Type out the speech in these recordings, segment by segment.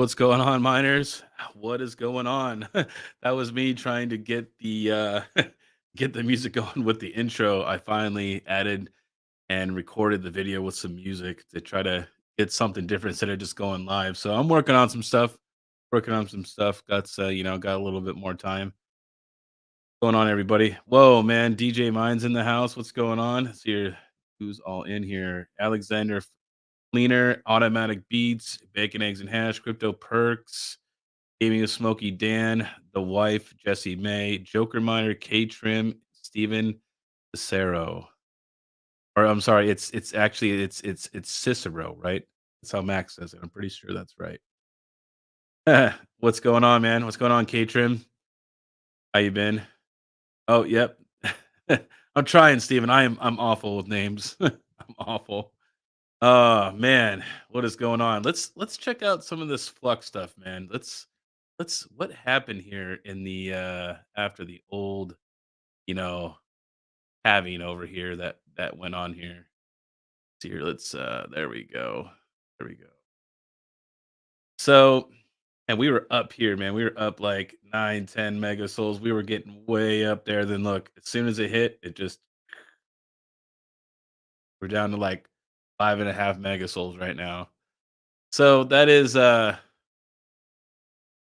What's going on, miners? What is going on? That was me trying to get the get the music going with the intro. I finally added and recorded the video with some music to try to get something different instead of just going live. So I'm working on some stuff. Working on some stuff. Got a little bit more time. Going on, everybody. Whoa, man. DJ Mine's in the house. What's going on? Let's hear who's all in here. Alexander Cleaner, Automatic Beats, Bacon, Eggs, and Hash, Crypto Perks, Gaming with Smokey Dan, The Wife, Jesse May, Joker Miner, K Trim, Steven Cicero. Or I'm sorry, it's actually it's Cicero, right? That's how Max says it. I'm pretty sure that's right. What's going on, man? What's going on, K Trim? How you been? Oh, yep. I'm trying, Steven. I'm awful with names. I'm awful. Man, what is going on? Let's check out some of this Flux stuff, man. Let's what happened here in the after the old, you know, halving over here that went on here. Here, let's there we go. There we go. So, and we were up here, man. We were up like 9, 10 mega souls. We were getting way up there. Then look, as soon as it hit, it just we're down to like 5.5 mega souls right now. So that is it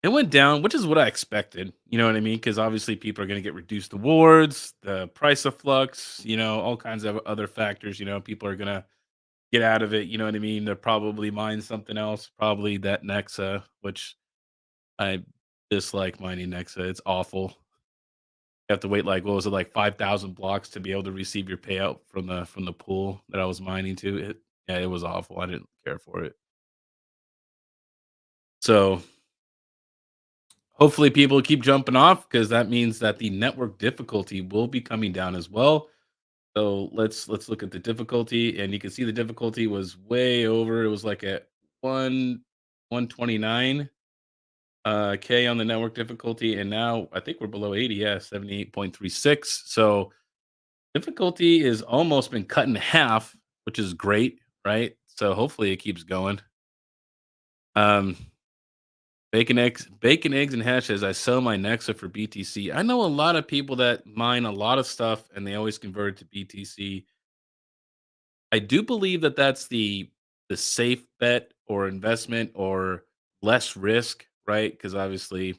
went down, which is what I expected. You know what I mean? Because obviously people are going to get reduced awards, the price of Flux, all kinds of other factors. People are going to get out of it. You know what I mean? They'll probably mine something else, probably that Nexa, which I dislike mining Nexa. It's awful. You have to wait like what was it like 5,000 blocks to be able to receive your payout from the pool that I was mining to. Yeah, it was awful. I didn't care for it. So hopefully people keep jumping off because that means that the network difficulty will be coming down as well. So let's look at the difficulty, and you can see the difficulty was way over. It was like at 129 K on the network difficulty, and now I think we're below 80, yeah, 78.36. So difficulty is almost been cut in half, which is great, right? So hopefully it keeps going. Um Bacon, eggs, and hash says, "I sell my Nexa for BTC." I know a lot of people that mine a lot of stuff, and they always convert it to BTC. I do believe that that's the safe bet or investment or less risk, right? Because obviously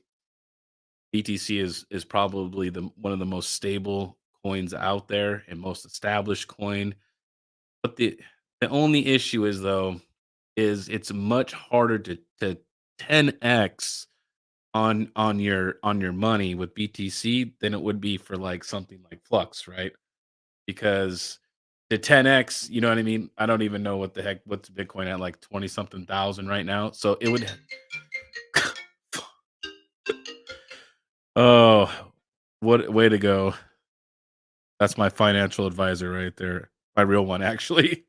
BTC is probably the one of the most stable coins out there and most established coin. But the only issue is though is it's much harder to 10x on your money with BTC than it would be for like something like Flux, right? Because the 10x, you know what I mean? I don't even know what the heck what's Bitcoin at like 20 something thousand right now. So it would oh, what way to go. That's my financial advisor right there. My real one actually.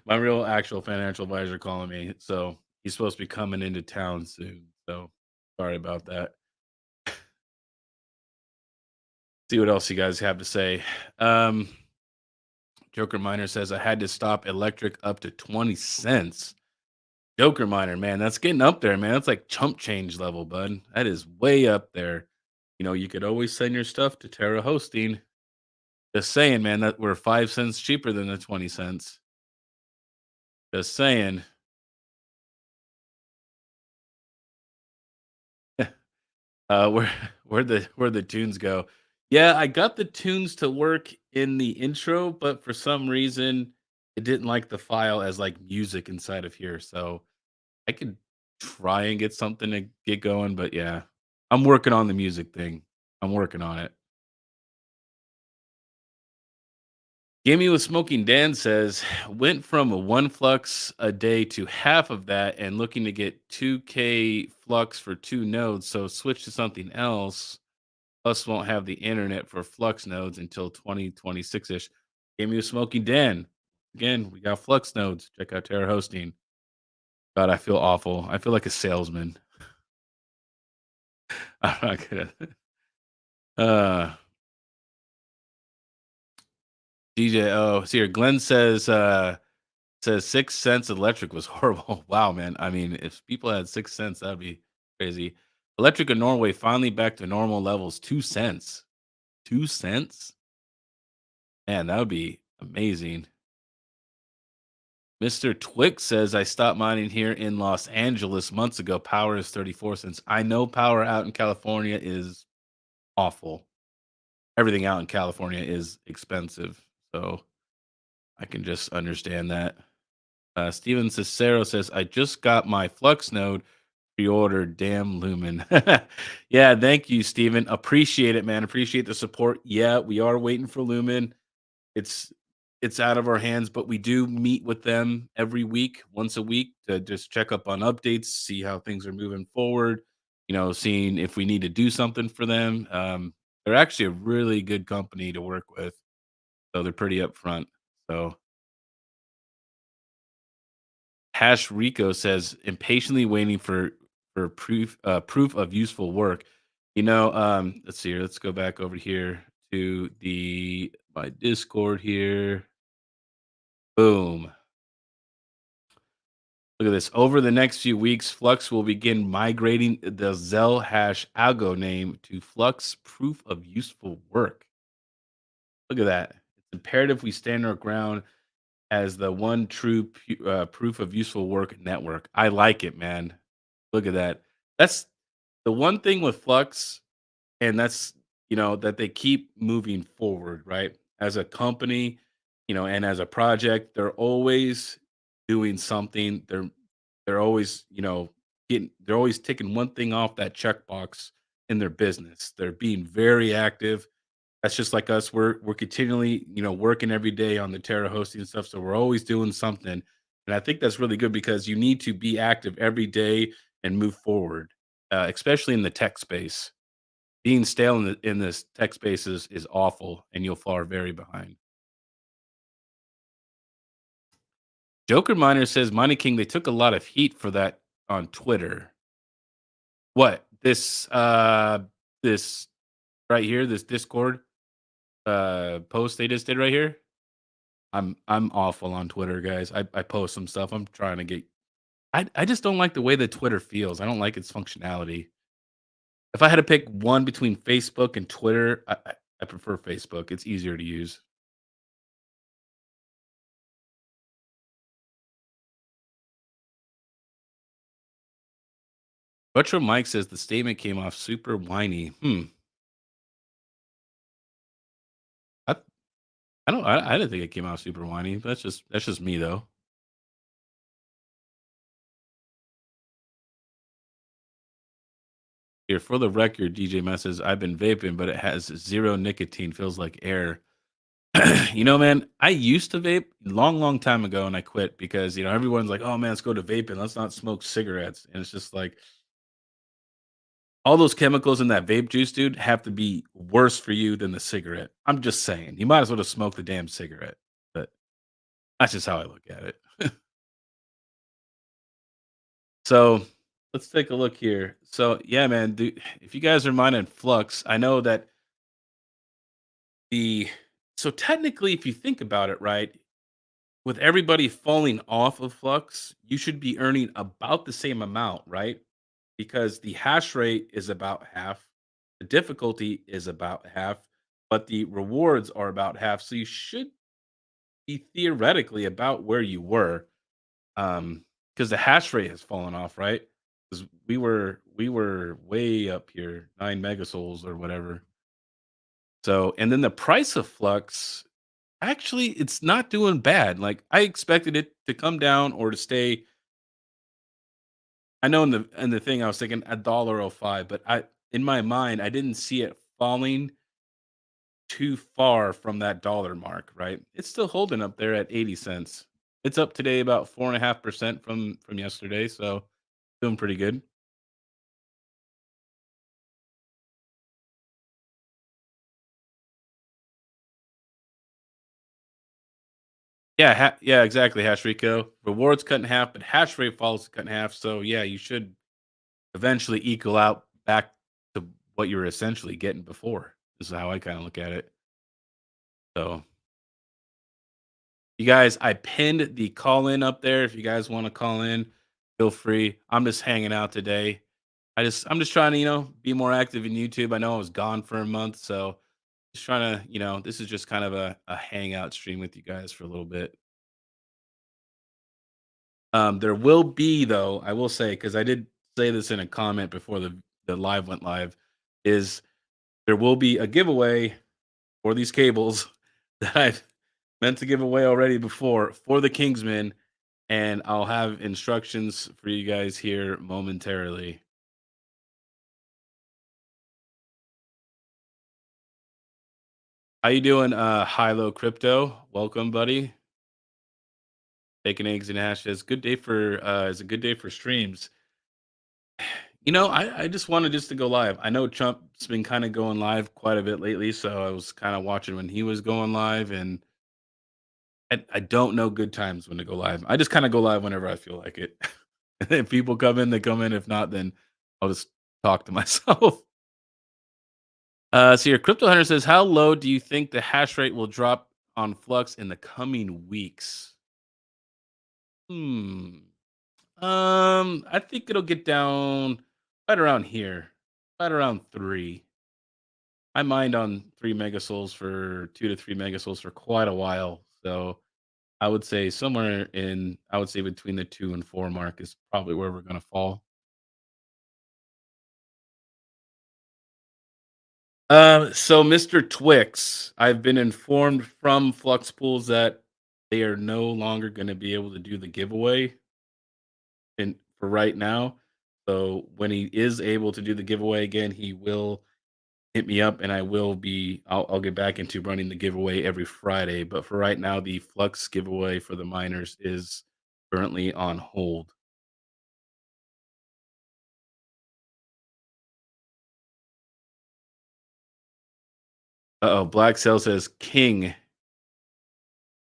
My real actual financial advisor calling me. So he's supposed to be coming into town soon. So sorry about that. See what else you guys have to say. Um Joker Miner says I had to stop electric up to 20 cents. Joker Miner, man, that's getting up there, man. That's like chump change level, bud. That is way up there. You could always send your stuff to Terra Hosting. Just saying, man, that we're 5 cents cheaper than the 20 cents. Just saying. Where where the tunes go? Yeah, I got the tunes to work in the intro, but for some reason it didn't like the file as like music inside of here. So I could try and get something to get going, but yeah, I'm working on the music thing. I'm working on it. Gimme with Smoking Dan says, went from a one flux a day to half of that and looking to get 2K flux for two nodes. So switch to something else. Plus, won't have the internet for flux nodes until 2026 ish. Gimme with Smoking Dan. Again, we got flux nodes. Check out Terra Hosting. God, I feel awful. I feel like a salesman. I'm not gonna. Uh, DJ, oh, see here. Glenn says, Says 6 cents electric was horrible. Wow, man. I mean, if people had 6 cents, that'd be crazy. Electric in Norway finally back to normal levels, 2 cents. 2 cents? Man, that would be amazing. Mr. Twix says, I stopped mining here in Los Angeles months ago. Power is 34 cents. I know power out in California is awful. Everything out in California is expensive. So I can just understand that. Steven Cicero says, I just got my Flux node pre-ordered. Damn Lumen. Yeah, thank you, Steven. Appreciate it, man. Appreciate the support. Yeah, we are waiting for Lumen. It's it's out of our hands, but we do meet with them every week, once a week, to just check up on updates, see how things are moving forward, seeing if we need to do something for them. They're actually a really good company to work with, so they're pretty upfront. So Hash Rico says, impatiently waiting for proof of useful work. Let's see here. Let's go back over here to the my Discord here. Boom. Look at this. Over the next few weeks, Flux will begin migrating the Zel hash algo name to Flux proof of useful work. Look at that. It's imperative we stand our ground as the one true proof of useful work network. I like it, man. Look at that. That's the one thing with Flux, and that's that they keep moving forward, right? As a company, and as a project, they're always doing something. They're always, they're always ticking one thing off that checkbox in their business. They're being very active. That's just like us. We're continually, working every day on the Terra hosting and stuff. So we're always doing something. And I think that's really good because you need to be active every day and move forward, especially in the tech space. Being stale in this tech space is awful, and you'll fall very behind. Joker Miner says, Mining King, they took a lot of heat for that on Twitter. What? This right here, this Discord post they just did right here? I'm awful on Twitter, guys. I post some stuff. I'm trying to get I just don't like the way that Twitter feels. I don't like its functionality. If I had to pick one between Facebook and Twitter, I prefer Facebook. It's easier to use. Retro Mike says the statement came off super whiny. I I didn't think it came out super whiny. That's just me though. Here for the record, DJ Messes, I've been vaping, but it has zero nicotine. Feels like air. Man, I used to vape long, long time ago, and I quit because everyone's like, "Oh man, let's go to vaping. Let's not smoke cigarettes." And it's just like all those chemicals in that vape juice, dude, have to be worse for you than the cigarette. I'm just saying, you might as well just smoke the damn cigarette. But that's just how I look at it. So let's take a look here. So yeah, man, if you guys are mining Flux, I know that the so technically, if you think about it, right, with everybody falling off of Flux, you should be earning about the same amount, right? Because the hash rate is about half, the difficulty is about half, but the rewards are about half. So you should be theoretically about where you were. Because the hash rate has fallen off, right? Because we were way up here, 9 megasouls or whatever. So, and then the price of Flux, actually, it's not doing bad. Like I expected it to come down or to stay. I know in the thing I was thinking $1.05, but I in my mind I didn't see it falling too far from that dollar mark. Right? It's still holding up there at 80 cents. It's up today about 4.5% from yesterday, so doing pretty good. Yeah, yeah, exactly. Hash Rico rewards cut in half, but hash rate falls cut in half. So yeah, you should eventually equal out back to what you were essentially getting before. This is how I kind of look at it. So You guys, I pinned the call in up there. If you guys want to call in, feel free. I'm just hanging out today. I'm just trying to, be more active in YouTube. I know I was gone for a month, so just trying to, this is just kind of a hangout stream with you guys for a little bit. There will be though, I will say, because I did say this in a comment before the live went live, is there will be a giveaway for these cables that I've meant to give away already before for the Kingsman, and I'll have instructions for you guys here momentarily. How you doing, Hilo Crypto? Welcome, buddy. Bacon, eggs, and hashes. Good day for it's a good day for streams. I just wanted just to go live. I know Trump's been kind of going live quite a bit lately, so I was kind of watching when he was going live, and I don't know good times when to go live. I just kind of go live whenever I feel like it. If people come in, they come in. If not, then I'll just talk to myself. So your crypto hunter says, how low do you think the hash rate will drop on Flux in the coming weeks? Hmm. I think it'll get down right around here, right around 3. I mined on 3 megasouls for 2 to 3 megasouls for quite a while. So I would say I would say between the 2 and 4 mark is probably where we're gonna fall. So Mr. Twix, I've been informed from Flux Pools that they are no longer gonna be able to do the giveaway for right now. So when he is able to do the giveaway again, he will hit me up and I'll get back into running the giveaway every Friday. But for right now, the Flux giveaway for the miners is currently on hold. Uh-oh, Black Cell says King.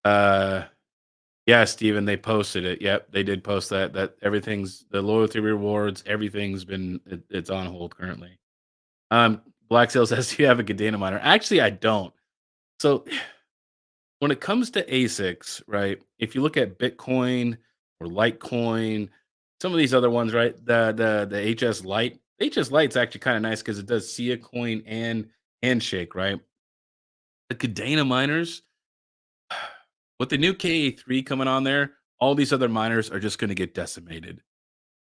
Uh yeah, Steven, they posted it. Yep, they did post that everything's the loyalty rewards, it's on hold currently. Black Cell says, do you have a Cadena miner? Actually, I don't. So when it comes to ASICs, right? If you look at Bitcoin or Litecoin, some of these other ones, right? The HS Lite's actually kind of nice because it does Sia coin and handshake, right? The Cadena miners, with the new KA3 coming on there, all these other miners are just going to get decimated.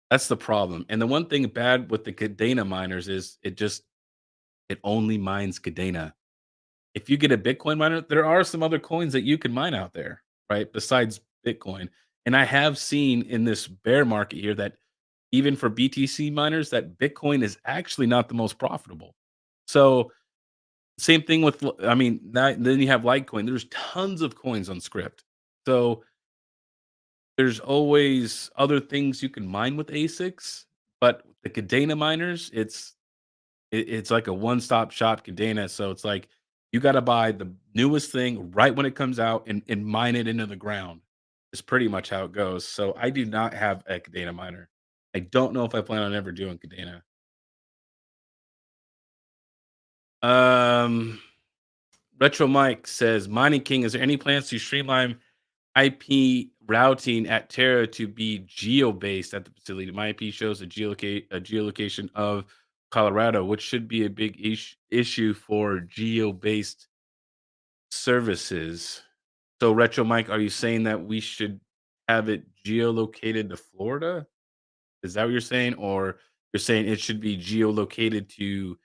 That's the problem. And the one thing bad with the Cadena miners is it only mines Cadena. If you get a Bitcoin miner, there are some other coins that you can mine out there, right? Besides Bitcoin. And I have seen in this bear market here that even for BTC miners, that Bitcoin is actually not the most profitable. So same thing with, then you have Litecoin. There's tons of coins on Script. So there's always other things you can mine with ASICs, but the Cadena miners, it's like a one-stop shop Cadena, so it's like you gotta buy the newest thing right when it comes out and mine it into the ground. Is pretty much how it goes. So I do not have a Cadena miner. I don't know if I plan on ever doing Cadena. Um, Retro Mike says, "Mining King, is there any plans to streamline IP routing at Terra to be geo-based at the facility? My IP shows a geolocation of Colorado, which should be a big issue for geo-based services." So, Retro Mike, are you saying that we should have it geolocated to Florida? Is that what you're saying? Or you're saying it should be geolocated to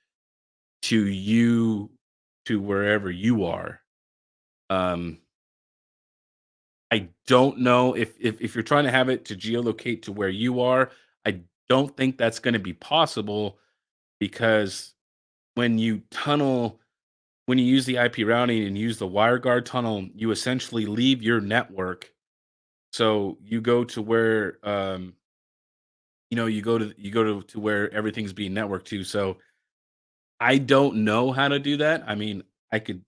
you to wherever you are? Um, I don't know if you're trying to have it to geolocate to where you are, I don't think that's gonna be possible because when you tunnel when you use the IP routing and use the WireGuard tunnel, you essentially leave your network. So you go to where you go to where everything's being networked to. So I don't know how to do that. I mean, I could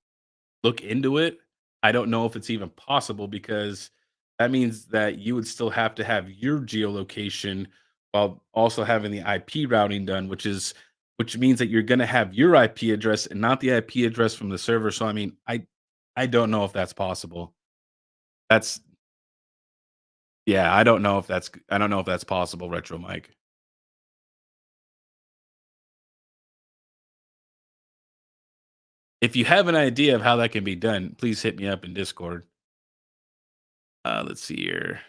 look into it. I don't know if it's even possible because that means that you would still have to have your geolocation while also having the IP routing done, which means that you're going to have your IP address and not the IP address from the server. So I mean, I don't know if that's possible. That's yeah, I don't know if that's possible, Retro Mike. If you have an idea of how that can be done, please hit me up in Discord. Let's see here.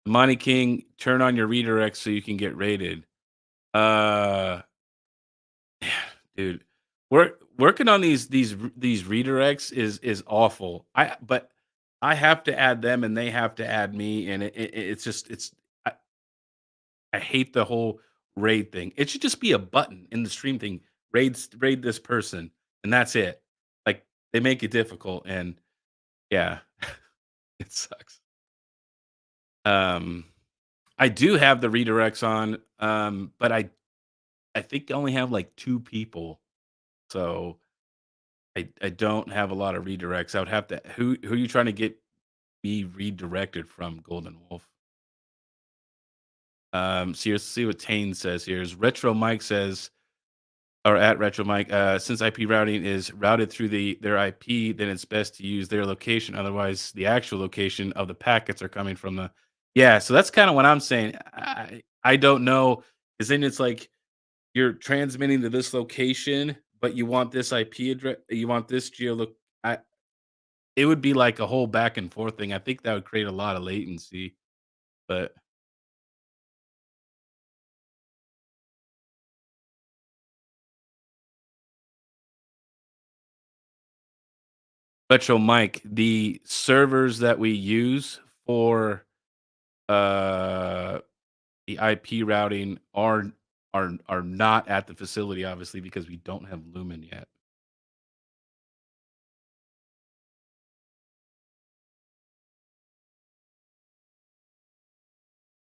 Money King, turn on your redirects so you can get rated. Uh, dude, working on these redirects is awful. I have to add them and they have to add me, and it's just I, I hate the whole raid thing. It should just be a button in the stream thing. Raid this person, and that's it. Like they make it difficult, and yeah, it sucks. Um, I do have the redirects on, but I think I only have like 2 people, so I don't have a lot of redirects. I would have to who are you trying to get be redirected from, Golden Wolf? See, let's see what Tane says here. Is Retro Mike says, or at Retro Mike, since IP routing is routed through their IP, then it's best to use their location. Otherwise, the actual location of the packets are coming from the yeah. So that's kind of what I'm saying. I don't know, because then it's like you're transmitting to this location, but you want this IP address, you want this geoloc. I It would be like a whole back and forth thing. I think that would create a lot of latency, but Retro Mike, the servers that we use for uh the IP routing are not at the facility, obviously, because we don't have Lumen yet.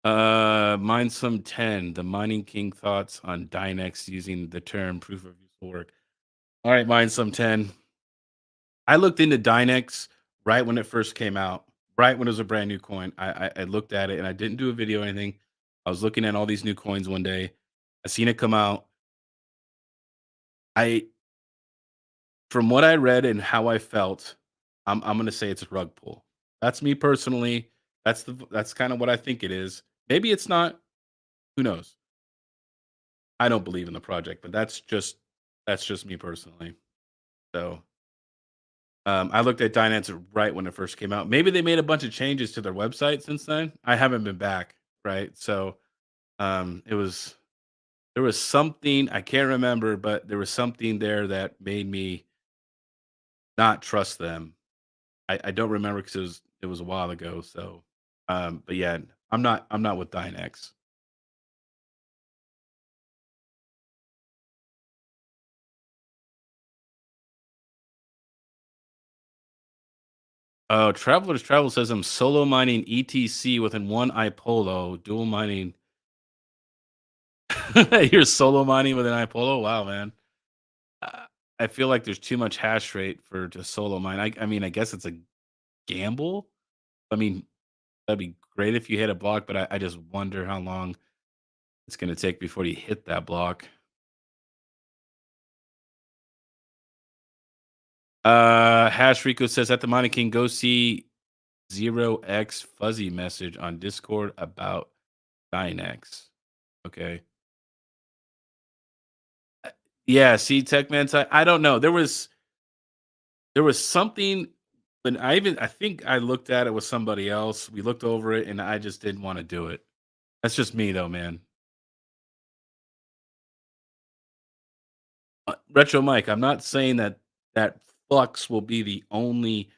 Mine some 10. The Mining King thoughts on Dynex using the term proof of useful work. All right, mine some 10. I looked into Dynex right when it first came out, right when it was a brand new coin. I looked at it and I didn't do a video or anything. I was looking at all these new coins one day. I seen it come out. I From what I read and how I felt, I'm gonna say it's a rug pull. That's me personally. That's kind of what I think it is. Maybe it's not. Who knows? I don't believe in the project, but that's just me personally. So I looked at Dynex right when it first came out. Maybe they made a bunch of changes to their website since then. I haven't been back, right? So it was there was something I can't remember, but there was something there that made me not trust them. I don't remember because it was a while ago. So, but yeah, I'm not with Dynex. Oh, Traveler's Travel says I'm solo mining ETC within one iPolo, dual mining. You're solo mining with an iPolo? Wow, man. Uh, I feel like there's too much hash rate for to solo mine. I mean, I guess it's a gamble. I mean, that'd be great if you hit a block, but I just wonder how long it's gonna take before you hit that block. Hash Rico says at the Mining King, go see 0x fuzzy message on Discord about Dynex. Okay. Yeah, see, Tech Man, I don't know. There was something, but I think I looked at it with somebody else. We looked over it, and I just didn't want to do it. That's just me, though, man. Retro Mike, I'm not saying that Flux will be the only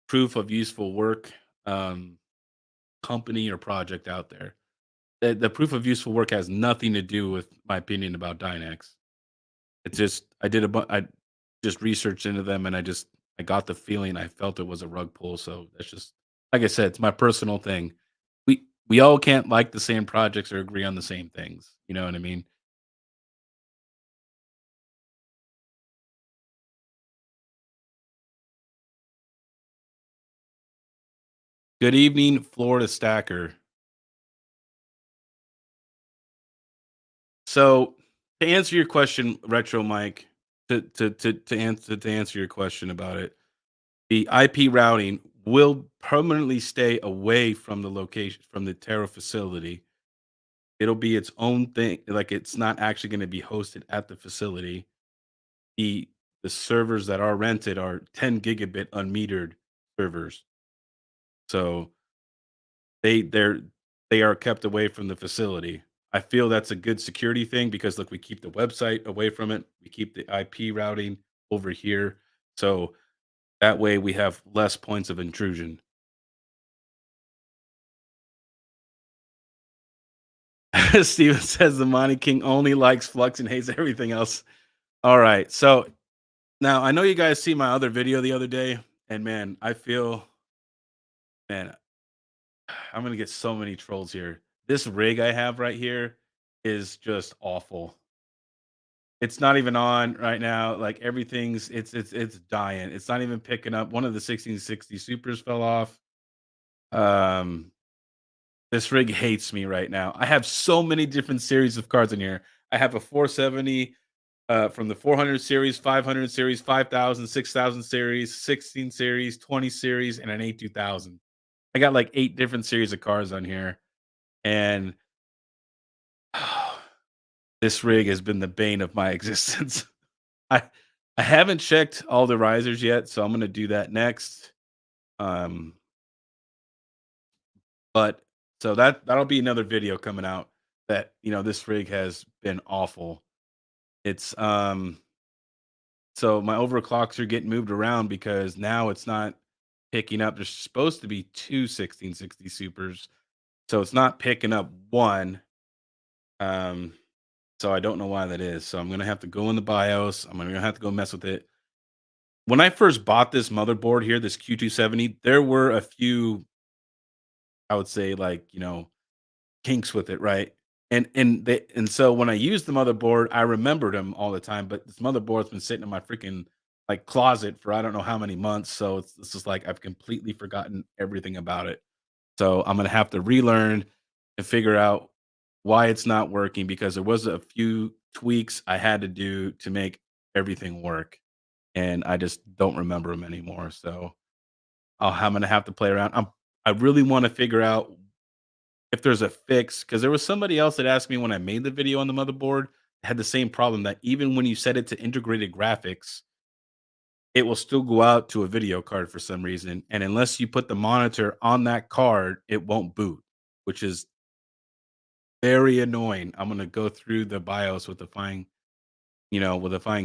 proof of useful work um, company or project out there. The proof of useful work has nothing to do with my opinion about Dynex. It's just I just researched into them, and I got the feeling I felt it was a rug pull. So that's just like I said, it's my personal thing. We all can't like the same projects or agree on the same things. You know what I mean? Good evening, Florida Stacker. So to answer your question, Retro Mike, to answer your question about it. The IP routing will permanently stay away from the location from the Terra facility. It'll be its own thing, like, it's not actually gonna be hosted at the facility. The the servers that are rented are 10 gigabit unmetered servers. So they're they are kept away from the facility. I feel that's a good security thing because, look, we keep the website away from it. We keep the IP routing over here. So that way we have less points of intrusion. Steven says the Monty King only likes Flux and hates everything else. All right. So now I know you guys see my other video the other day, and man, I feel, man, I'm gonna get so many trolls here. This rig I have right here is just awful. It's not even on right now. Like, everything's it's dying. It's not even picking up. One of the 1660 supers fell off. Um, this rig hates me right now. I have so many different series of cards in here. I have a 470 from the 400 series, 500 series, 5,000, 6,000 series, 16 series, 20 series, and an 8 2000. I got like 8 different series of cards on here, and this rig has been the bane of my existence. I I haven't checked all the risers yet, so I'm gonna do that next. Um, but so that'll be another video coming out that, this rig has been awful. It's so my overclocks are getting moved around because now it's not picking up. There's supposed to be 2 1660 supers, so it's not picking up one. Um, so I don't know why that is. So I'm gonna have to go in the BIOS. I'm gonna have to go mess with it. When I first bought this motherboard here, this Q270, there were a few, I would say, like, kinks with it, right? And so when I used the motherboard, I remembered them all the time, but this motherboard's been sitting in my freaking, like, closet for I don't know how many months, so it's just like I've completely forgotten everything about it. So I'm gonna have to relearn and figure out why it's not working because there was a few tweaks I had to do to make everything work, and I just don't remember them anymore. So I'm gonna have to play around. I really want to figure out if there's a fix because there was somebody else that asked me when I made the video on the motherboard, had the same problem that even when you set it to integrated graphics, it will still go out to a video card for some reason. And unless you put the monitor on that card, it won't boot, which is very annoying. I'm gonna go through the BIOS with a fine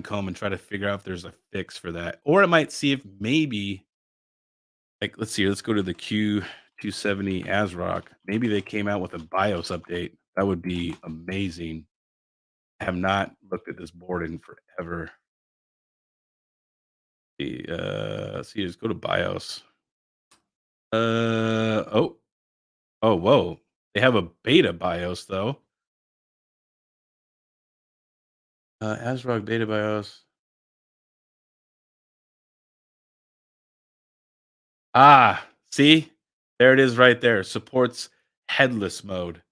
comb and try to figure out if there's a fix for that. Or I might see if maybe, like, let's see, let's go to the Q270 ASRock. Maybe they came out with a BIOS update. That would be amazing. I have not looked at this board in forever. Let's see, let's go to BIOS. Oh, oh, whoa. They have a beta BIOS though. ASRock beta BIOS. Ah, see? There it is right there. Supports headless mode.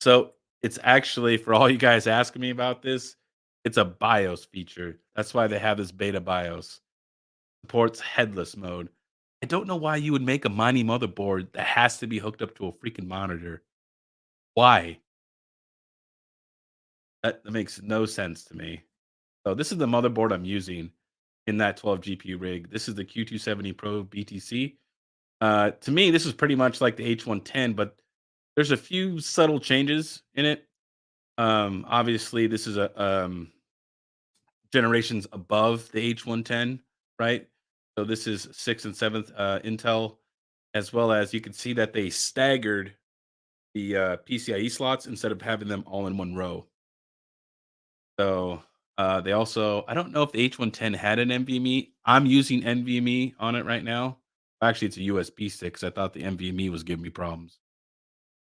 So it's actually, for all you guys asking me about this, it's a BIOS feature. That's why they have this beta BIOS. Supports headless mode. I don't know why you would make a mighty motherboard that has to be hooked up to a freaking monitor. Why? That makes no sense to me. So this is the motherboard I'm using in that 12 GPU rig. This is the Q270 Pro BTC. To me, this is pretty much like the H110, but there's a few subtle changes in it. Obviously, this is a generations above the H110, right? So this is sixth and seventh Intel, as well as you can see that they staggered the PCIe slots instead of having them all in one row. So they also, I don't know if the H110 had an NVMe. I'm using NVMe on it right now. Actually, it's a USB stick 'cause I thought the NVMe was giving me problems.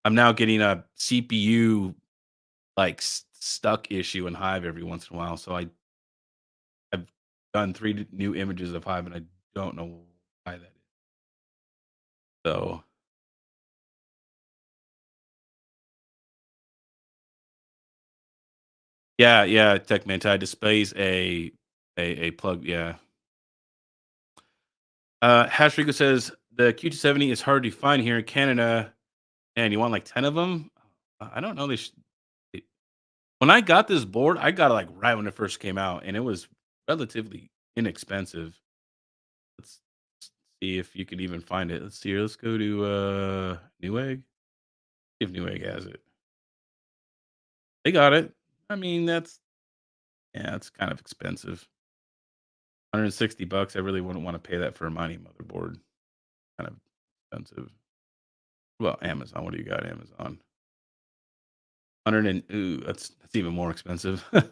I'm now getting a CPU like stuck issue in Hive every once in a while. So I've done three new images of Hive and I don't know why that is. So yeah, yeah, TechManti displays a plug. Yeah, Hashrico says the Q270 is hard to find here in Canada, and you want like 10 of them. I don't know. When I got this board, I got it like right when it first came out, and it was relatively inexpensive. Let's see if you can even find it. Let's see here. Let's go to Newegg. See if Newegg has it. They got it. I mean, yeah, it's kind of expensive. 160 bucks. I really wouldn't want to pay that for a mining motherboard. Kind of expensive. Well, Amazon. What do you got, Amazon? 100 and ooh, that's even more expensive. Here,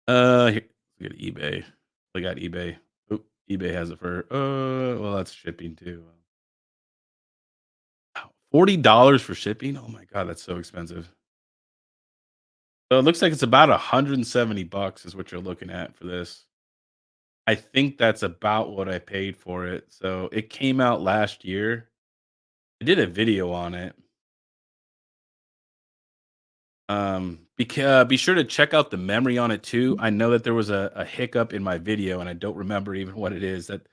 look at eBay. They got eBay. Oop, eBay has it for well, that's shipping too. Wow, $40 for shipping? Oh my god, that's so expensive. So it looks like it's about 170 bucks is what you're looking at for this. I think that's about what I paid for it. So it came out last year. I did a video on it. Be sure to check out the memory on it too. I know that there was a hiccup in my video, and I don't remember even what it is. That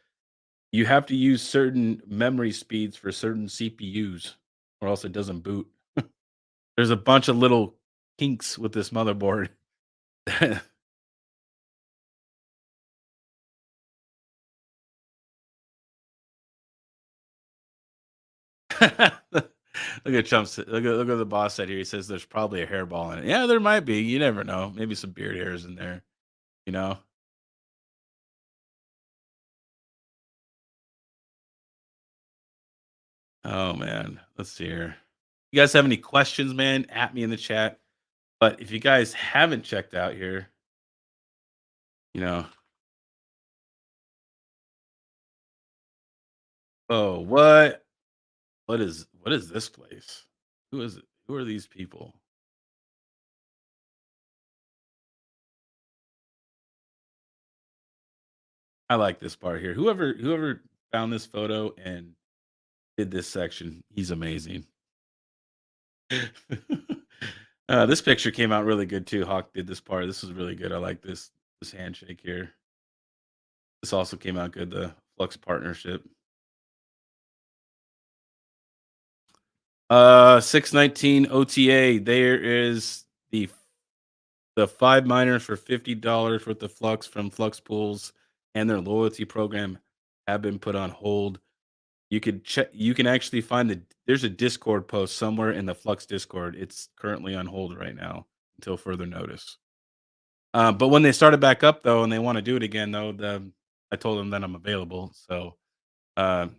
you have to use certain memory speeds for certain CPUs, or else it doesn't boot. There's a bunch of little kinks with this motherboard. Look at Chumps. Look at the boss said here. He says there's probably a hairball in it. Yeah, there might be. You never know. Maybe some beard hairs in there. You know. Oh man. Let's see here. You guys have any questions, man? At me in the chat. But if you guys haven't checked out here, you know, oh what is this place? Who is it? Who are these people? I like this part here. Whoever found this photo and did this section, he's amazing. This picture came out really good too. Hawk did this part. This was really good. I like this handshake here. This also came out good. The Flux partnership. 619 OTA. There is the 5 miners for $50 worth of Flux from Flux Pools and their loyalty program have been put on hold. You could check. You can actually find there's a Discord post somewhere in the Flux Discord. It's currently on hold right now until further notice. But when they started back up though, and they want to do it again though, I told them that I'm available. So uh,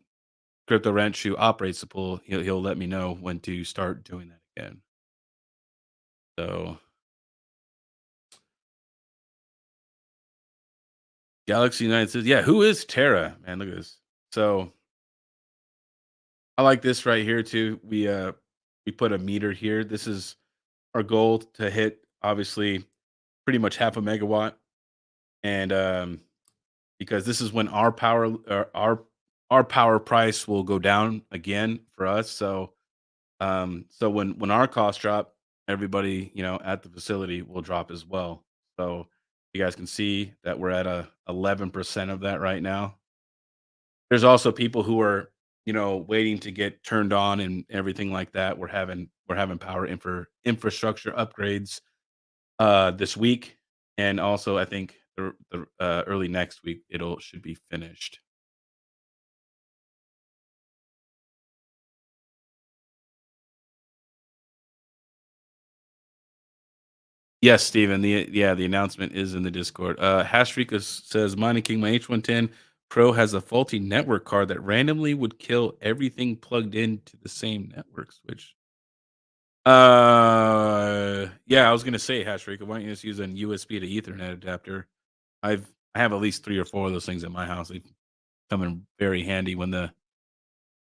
Crypto Ranch, who operates the pool, he'll let me know when to start doing that again. So Galaxy United says, yeah, who is Terra? Man, look at this. So I like this right here too. We put a meter here. This is our goal to hit obviously pretty much half a megawatt. And because this is when our power price will go down again for us. So when our costs drop, everybody, at the facility will drop as well. So you guys can see that we're at a 11% of that right now. There's also people who are, waiting to get turned on and everything like that. We're having power infrastructure upgrades this week, and also I think the early next week it'll should be finished. Yes, Steven. The announcement is in the Discord. Hashrika says Mining King, my H110 Pro has a faulty network card that randomly would kill everything plugged into the same network switch. Yeah, I was gonna say, Hashrika, why don't you just use a USB to Ethernet adapter? I have at least 3 or 4 of those things at my house. They come in very handy when the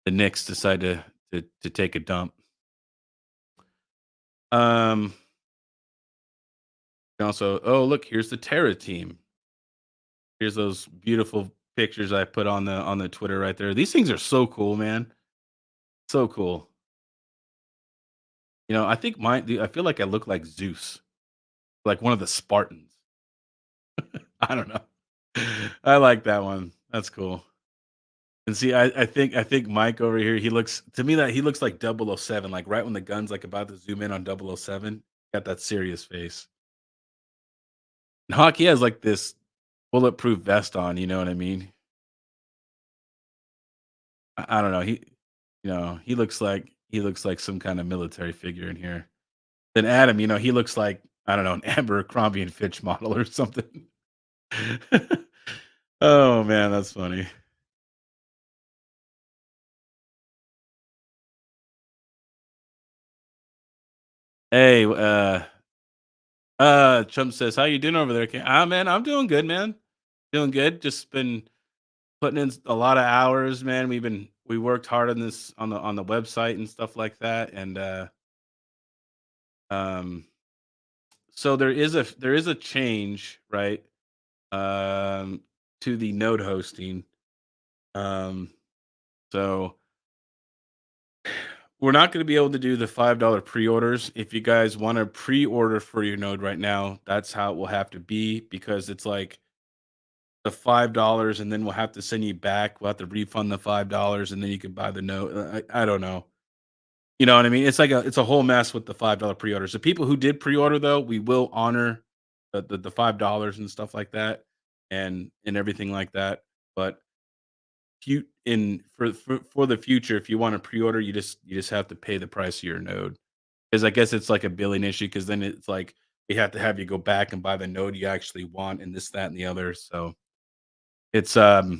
Knicks decide to take a dump. Um, and also, oh look, here's the Terra team. Here's those beautiful pictures I put on the Twitter right there. These things are so cool, man. So cool. I think I feel like I look like Zeus, like one of the Spartans. I don't know. I like that one. That's cool. And see, I think Mike over here, he looks to me that he looks like 007, like right when the gun's like about to zoom in on 007, got that serious face. And Hawk, he has like this bulletproof vest on, you know what I mean? I don't know. He looks like some kind of military figure in here. Then Adam, he looks like, I don't know, an Abercrombie and Fitch model or something. Oh man, that's funny. Hey, Trump says, "How you doing over there?" Man, I'm doing good, man. Doing good. Just been putting in a lot of hours, man. We worked hard on this on the website and stuff like that, and um, so there is a change, right? Um, to the node hosting. Um, so we're not going to be able to do the $5 pre-orders. If you guys want to pre-order for your node right now, that's how it will have to be because it's like the $5 and then we'll have to send you back. We'll have to refund the $5 and then you can buy the node. I don't know. You know what I mean? It's a whole mess with the $5 pre-orders. The people who did pre-order though, we will honor the $5 and stuff like that and everything like that. But you in for the future, if you want to pre-order, you just have to pay the price of your node. Because I guess it's like a billing issue, because then it's like we have to have you go back and buy the node you actually want and this, that, and the other. So it's yeah,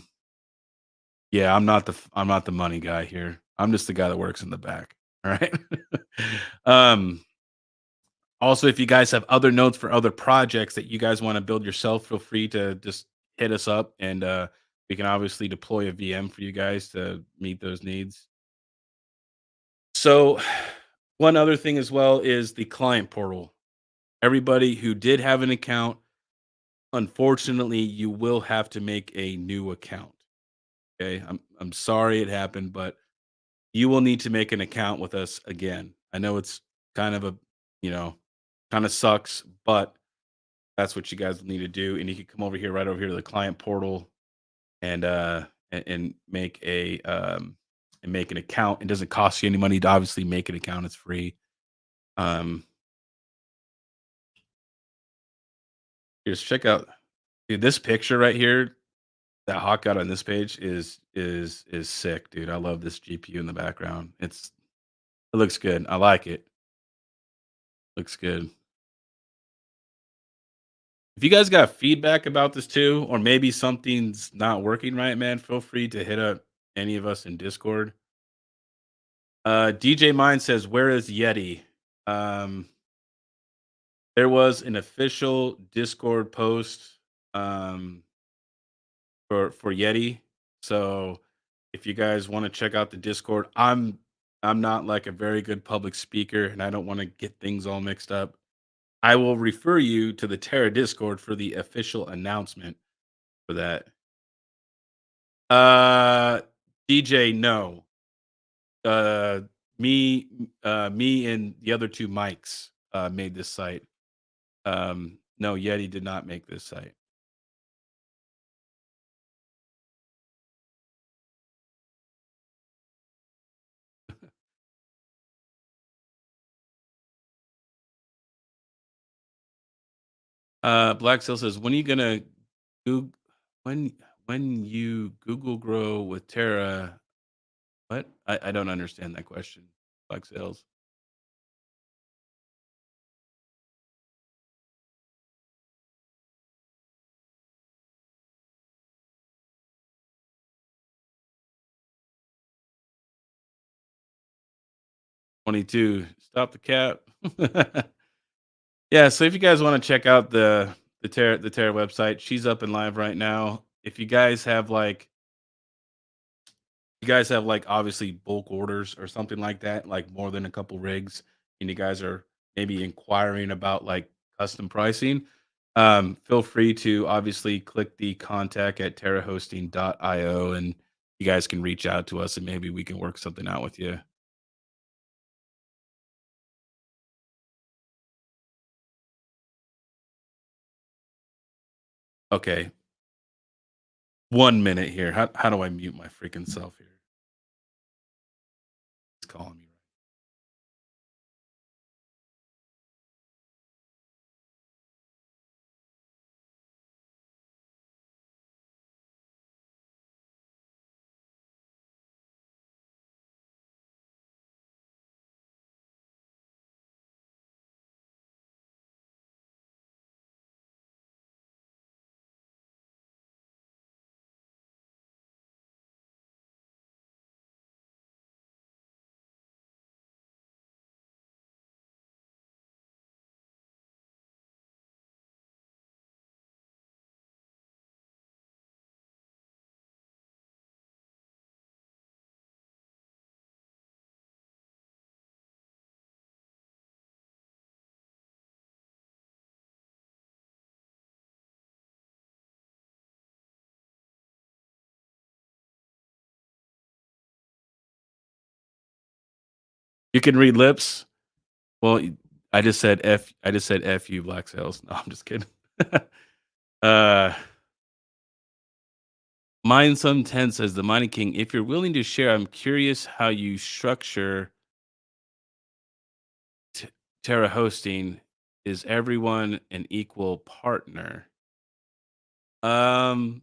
I'm not the money guy here. I'm just the guy that works in the back. All right. um Also, if you guys have other nodes for other projects that you guys want to build yourself, feel free to just hit us up and we can obviously deploy a VM for you guys to meet those needs. So, one other thing as well is the client portal. Everybody who did have an account, unfortunately, you will have to make a new account. Okay. I'm sorry it happened, but you will need to make an account with us again. I know it's kind of a, you know, kind of sucks, but that's what you guys need to do. And you can come over here, right over here to the client portal and and make an account. It doesn't cost you any money to obviously make an account. It's free. Um Just check out, dude, this picture right here that Hawk got on this page is sick, dude. I love this GPU in the background. It looks good. I like it. Looks good. If you guys got feedback about this too, or maybe something's not working right, man, feel free to hit up any of us in Discord. DJ Mine says, "Where is Yeti?" Um, there was an official Discord post um, for Yeti. So if you guys want to check out the Discord, I'm not like a very good public speaker, and I don't want to get things all mixed up. I will refer you to the Terra Discord for the official announcement for that. Uh, DJ, no. Uh, me and the other two mics made this site. No, Yeti did not make this site. Black Seal says, "When are you gonna Goog when you Google grow with Terra?" What? I don't understand that question. Black Sales. "22. Stop the cap." Yeah, so if you guys wanna check out the Terra website, she's up and live right now. If you guys have, like, obviously bulk orders or something like that, like more than a couple rigs, and you guys are maybe inquiring about, like, custom pricing, feel free to obviously click the contact at terrahosting.io, and you guys can reach out to us, and maybe we can work something out with you. Okay. 1 minute here. How do I mute my freaking self here? It's calling me. You can read lips. Well, I just said F you, Black Sails. No, I'm just kidding. uh, Mine some 10 says the Mining King. If you're willing to share, I'm curious how you structure Terra hosting. Is everyone an equal partner? Um,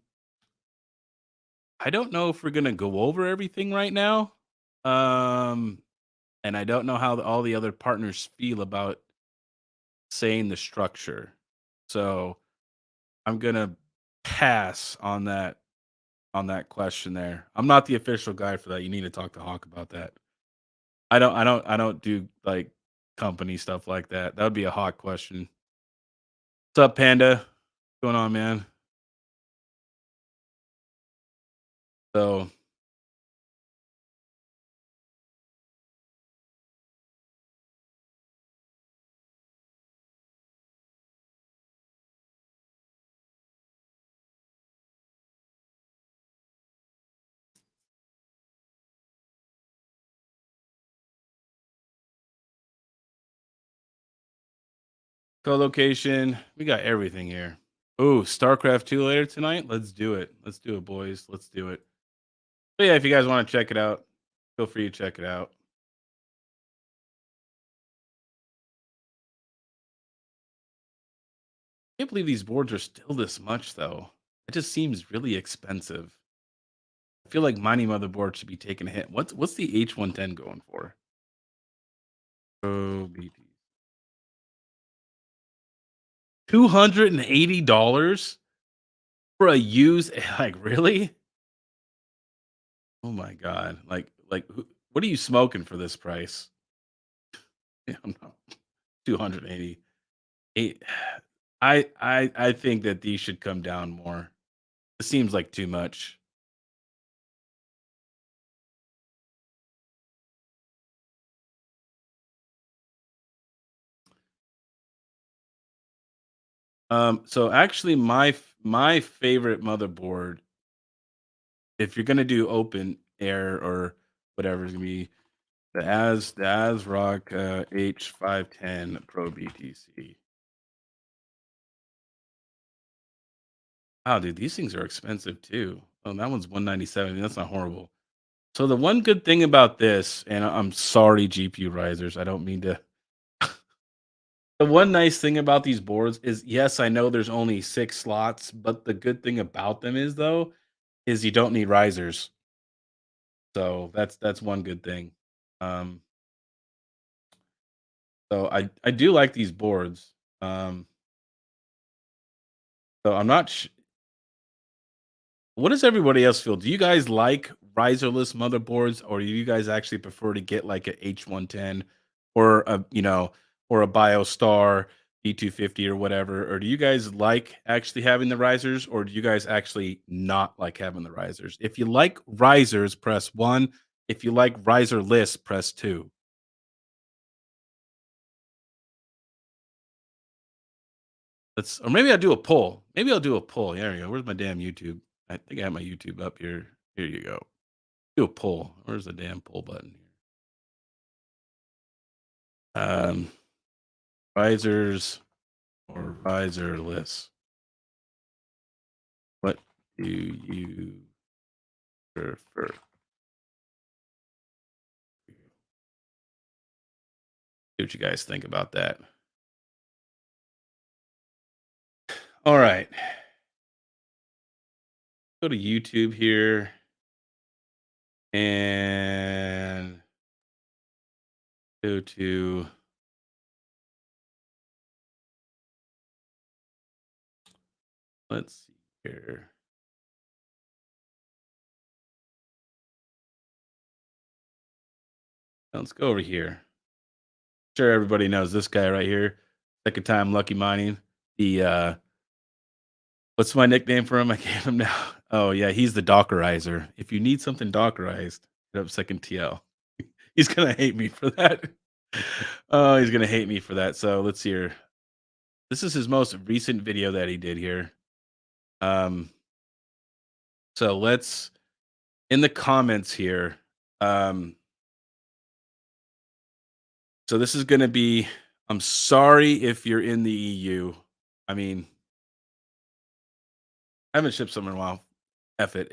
I don't know if we're gonna go over everything right now. Um, and I don't know how all the other partners feel about saying the structure. So I'm gonna pass on that question there. I'm not the official guy for that. You need to talk to Hawk about that. I don't do like company stuff like that. That would be a Hawk question. What's up, Panda? What's going on, man? So co-location, we got everything here. Oh, StarCraft 2 later tonight. Let's do it. Let's do it, boys. Let's do it. But yeah, if you guys want to check it out, feel free to check it out. I can't believe these boards are still this much though. It just seems really expensive. I feel like mining motherboard should be taking a hit. What's the H110 going for? Oh, BT. $280 for a used like really? Oh my god. What are you smoking for this price? Yeah, no. 280. Eight. I think that these should come down more. It seems like too much. So actually my favorite motherboard, if you're gonna do open air or whatever, is gonna be the ASRock H510 Pro BTC. Wow, dude, these things are expensive too. Oh, that one's 197. That's not horrible. So the one good thing about this, and I'm sorry, GPU risers, I don't mean to. The one nice thing about these boards is, yes, I know there's only 6 slots, but the good thing about them is though, is you don't need risers. So that's one good thing. Um, so I do like these boards. Um, so I'm not. What does everybody else feel? Do you guys like riserless motherboards, or do you guys actually prefer to get like a H110 or or a BioStar B250 or whatever? Or do you guys like actually having the risers, or do you guys actually not like having the risers? If you like risers, press 1. If you like riserless, press 2. Or maybe I'll do a poll. Maybe I'll do a poll. There you go. Where's my damn YouTube? I think I have my YouTube up here. Here you go. Do a poll. Where's the damn poll button here? Um, Risers or riserless? What? do you prefer? See what you guys think about that. All right, go to YouTube here and go to, let's see here. Let's go over here. Sure, everybody knows this guy right here. Second time lucky mining. The what's my nickname for him? I gave him now. Oh yeah, he's the Dockerizer. If you need something Dockerized, hit up second TL. He's gonna hate me for that. Oh, he's gonna hate me for that. So let's see here. This is his most recent video that he did here. Um, so let's in the comments here. Um, so this is gonna be. I'm sorry if you're in the EU. I mean, I haven't shipped something in a while. F it.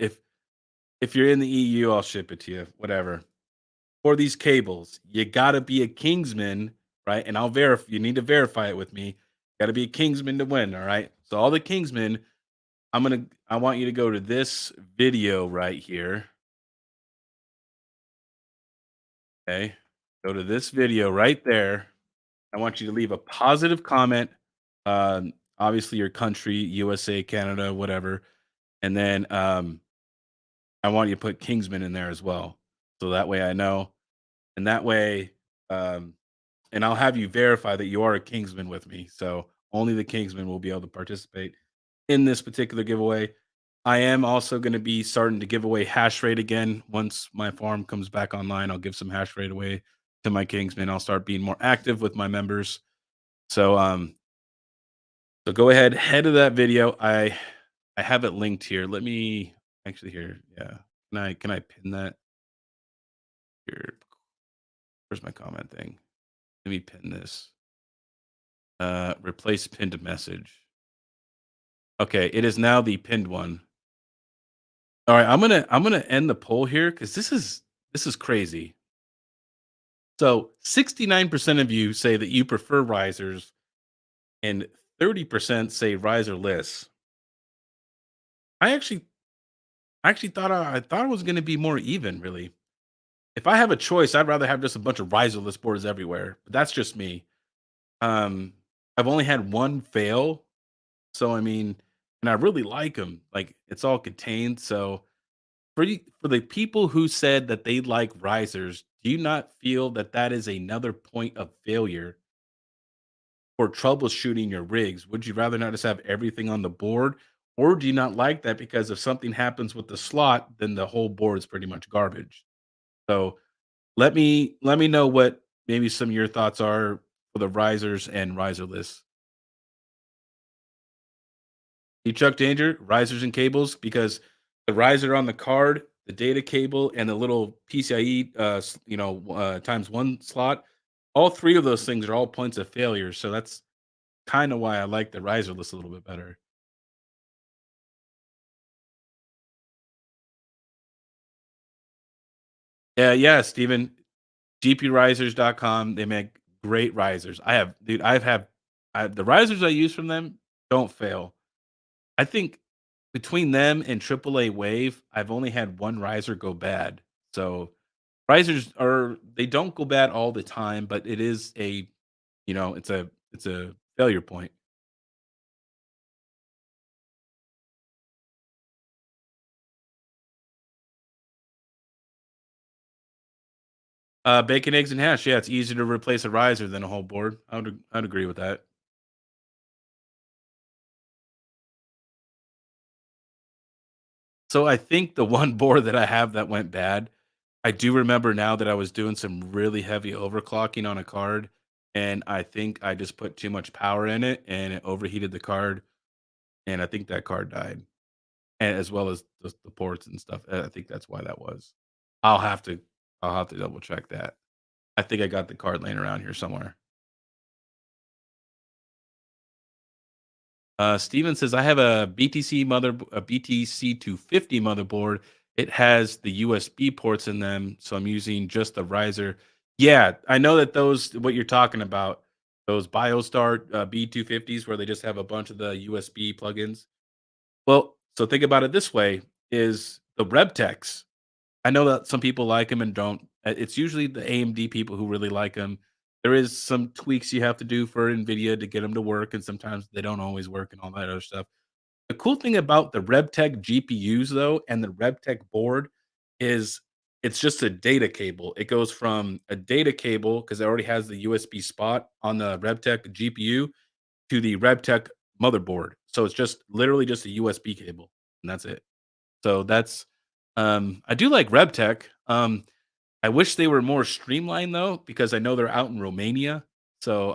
If you're in the EU, I'll ship it to you. Whatever. For these cables, you gotta be a Kingsman, right? And I'll verify. You need to verify it with me. Gotta be a Kingsman to win. All right. So all the Kingsmen, I want you to go to this video right here. Okay. Go to this video right there. I want you to leave a positive comment. Obviously your country, USA, Canada, whatever. And then I want you to put Kingsman in there as well. So that way I know. And that way, um, and I'll have you verify that you are a Kingsman with me. So only the Kingsman will be able to participate in this particular giveaway. I am also going to be starting to give away hash rate again. Once my farm comes back online, I'll give some hash rate away to my Kingsmen. I'll start being more active with my members. So so go ahead, head to that video. I have it linked here. Let me actually here. Yeah. Can I pin that here? Where's my comment thing? Let me pin this. Replace pinned message. Okay, it is now the pinned one. All right, I'm gonna end the poll here because this is crazy. So 69% of you say that you prefer risers, and 30% say riserless. I actually I actually thought it was gonna be more even, really. If I have a choice, I'd rather have just a bunch of riserless boards everywhere. But that's just me. Um, I've only had one fail, so I mean, and I really like them. Like it's all contained. So for the people who said that they like risers, do you not feel that that is another point of failure for troubleshooting your rigs? Would you rather not just have everything on the board, or do you not like that because if something happens with the slot, then the whole board is pretty much garbage? So let me know what maybe some of your thoughts are for the risers and riserless. You Chuck Danger, risers and cables, because the riser on the card, the data cable, and the little PCIe, times one slot, all three of those things are all points of failure. So that's kind of why I like the riserless a little bit better. Yeah, yeah, Steven. GPrisers.com. They make great risers. The risers I use from them don't fail. I think between them and AAA Wave, I've only had one riser go bad. So risers are they don't go bad all the time, but it is it's a failure point. Bacon, eggs, and hash. Yeah, it's easier to replace a riser than a whole board. I'd agree with that. So I think the one board that I have that went bad, I do remember now that I was doing some really heavy overclocking on a card, and I think I just put too much power in it, and it overheated the card, and I think that card died, and as well as the ports and stuff. I think that's why that was. I'll have to I'll have to double check that. I think I got the card laying around here somewhere. Steven says, I have a BTC 250 motherboard. It has the USB ports in them, so I'm using just the riser. Yeah, I know that those what you're talking about, those BioStar B250s where they just have a bunch of the USB plugins. Well, so think about it this way: is the RevTechs. I know that some people like them and don't. It's usually the AMD people who really like them. There is some tweaks you have to do for NVIDIA to get them to work, and sometimes they don't always work and all that other stuff. The cool thing about the RevTech GPUs, though, and the RevTech board is it's just a data cable. It goes from a data cable because it already has the USB spot on the RevTech GPU to the RevTech motherboard. So it's just literally just a USB cable, and that's it. So that's I do like RevTech. I wish they were more streamlined though, because I know they're out in Romania. So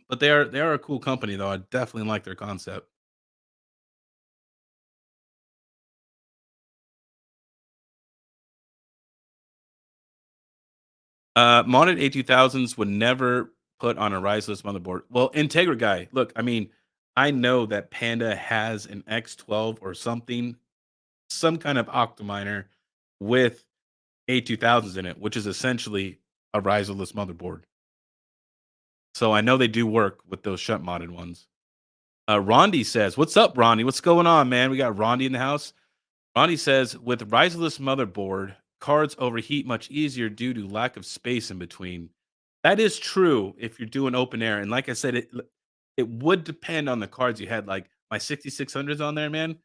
but they are a cool company though. I definitely like their concept. Modded A2000s would never put on a riseless motherboard. Well, Integra guy, look, I mean, I know that Panda has an X12 or something, some kind of Octominer with A2000s in it, which is essentially a riserless motherboard. So I know they do work with those shunt modded ones. Rondi says, "What's up, Rondi? What's going on, man? We got Rondi in the house." Rondi says, "With riserless motherboard, cards overheat much easier due to lack of space in between." That is true if you're doing open air, and like I said, it would depend on the cards you had. Like my 6600s on there, man,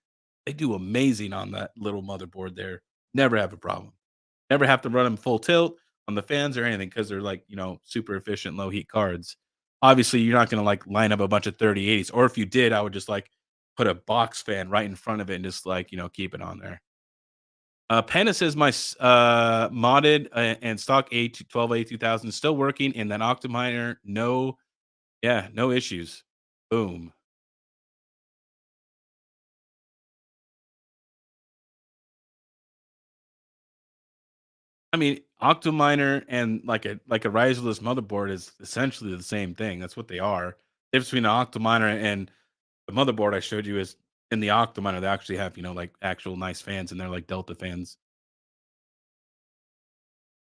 they do amazing on that little motherboard there. Never have a problem. Never have to run them full tilt on the fans or anything because they're like, super efficient low heat cards. Obviously, you're not gonna like line up a bunch of 3080s, or if you did, I would just like put a box fan right in front of it and just like, keep it on there. Panda says modded and stock A12A2000 still working, and that Octominer, no, yeah, no issues. Boom. I mean, Octominer and like a riserless motherboard is essentially the same thing. That's what they are. The difference between an Octominer and the motherboard I showed you is in the Octominer they actually have like actual nice fans and they're like Delta fans.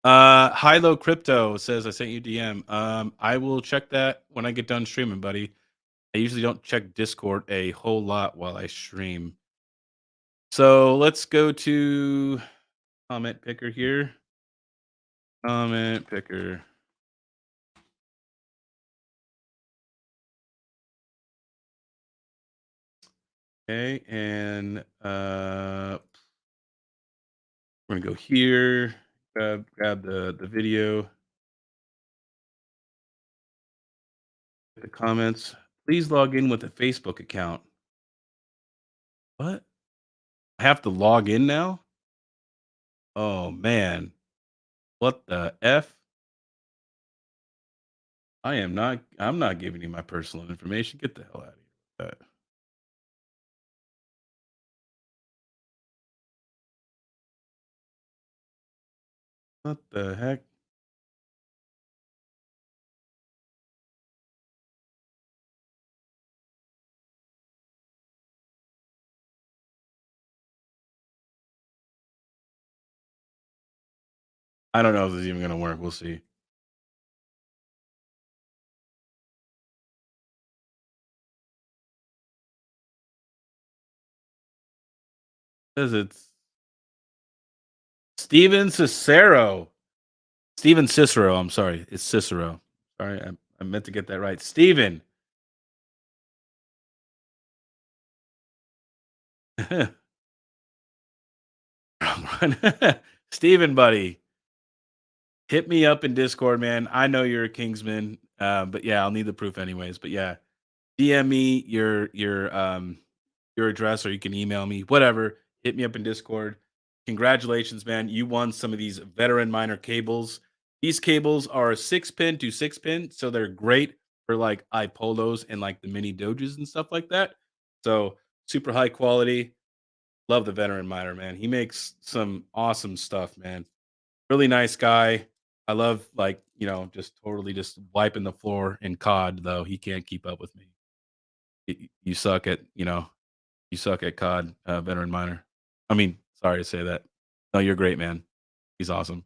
Hilo Crypto says I sent you DM. I will check that when I get done streaming, buddy. I usually don't check Discord a whole lot while I stream. So let's go to comment picker here. Comment picker. Okay, and we're gonna go here. Grab the video, the comments. Please log in with a Facebook account. What? I have to log in now? Oh man. What the F? I'm not giving you my personal information. Get the hell out of here with that. What the heck? I don't know if this is even gonna work. We'll see. Says it's Steven Cicero. Steven Cicero. I'm sorry. It's Cicero. Sorry, I meant to get that right. Steven. Steven, buddy. Hit me up in Discord, man. I know you're a Kingsman. But yeah, I'll need the proof anyways. But yeah, DM me your address or you can email me, whatever. Hit me up in Discord. Congratulations, man. You won some of these veteran miner cables. These cables are 6 pin to 6 pin, so they're great for like iPolos and like the mini doges and stuff like that. So super high quality. Love the veteran miner, man. He makes some awesome stuff, man. Really nice guy. I love like, just totally just wiping the floor in COD though. He can't keep up with me. You suck at, you suck at COD, veteran miner. I mean, sorry to say that. No, you're great, man. He's awesome.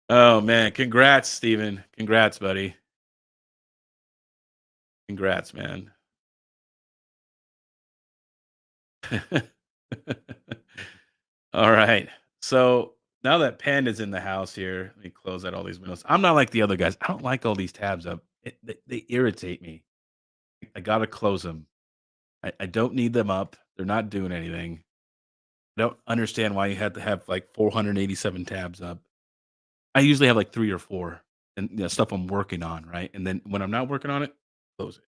Oh, man, congrats, Steven. Congrats, buddy. Congrats, man. All right. So now that Panda's in the house here, let me close out all these windows. I'm not like the other guys. I don't like all these tabs up. They irritate me. I gotta close them. I don't need them up. They're not doing anything. I don't understand why you had to have like 487 tabs up. I usually have like 3 or 4 and stuff I'm working on, right? And then when I'm not working on it, close it.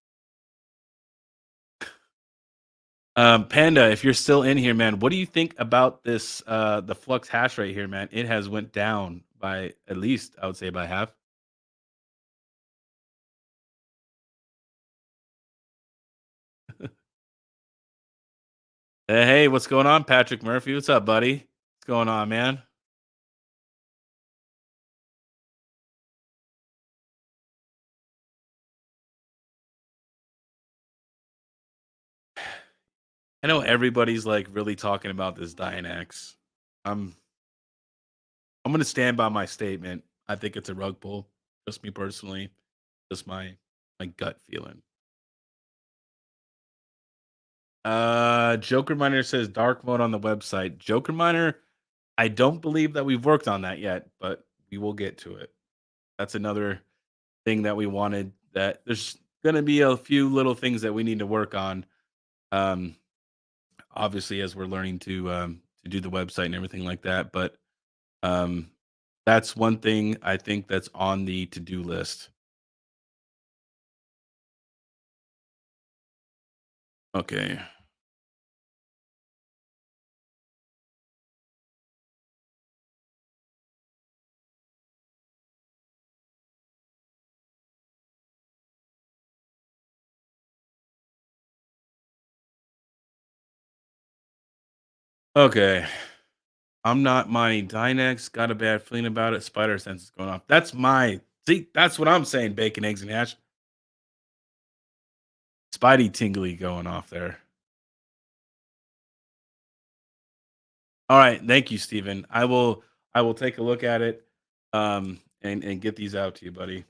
Panda, if you're still in here, man, what do you think about this the flux hash rate here, man? It has went down by at least I would say by half. Hey, what's going on, Patrick Murphy? What's up, buddy? What's going on, man? I know everybody's like really talking about this Dynex. I'm I'm gonna stand by my statement. I think it's a rug pull. Just me personally. Just my gut feeling. Joker Miner says dark mode on the website. Joker Miner, I don't believe that we've worked on that yet, but we will get to it. That's another thing that we wanted that there's gonna be a few little things that we need to work on. Um, obviously as we're learning to do the website and everything like that. But um that's one thing I think that's on the to-do list. Okay. Okay. I'm not mining Dynex, got a bad feeling about it. Spider sense is going off. That's my see, that's what I'm saying, bacon, eggs, and hash. Spidey tingly going off there. All right, thank you, Steven. I will take a look at it and get these out to you, buddy.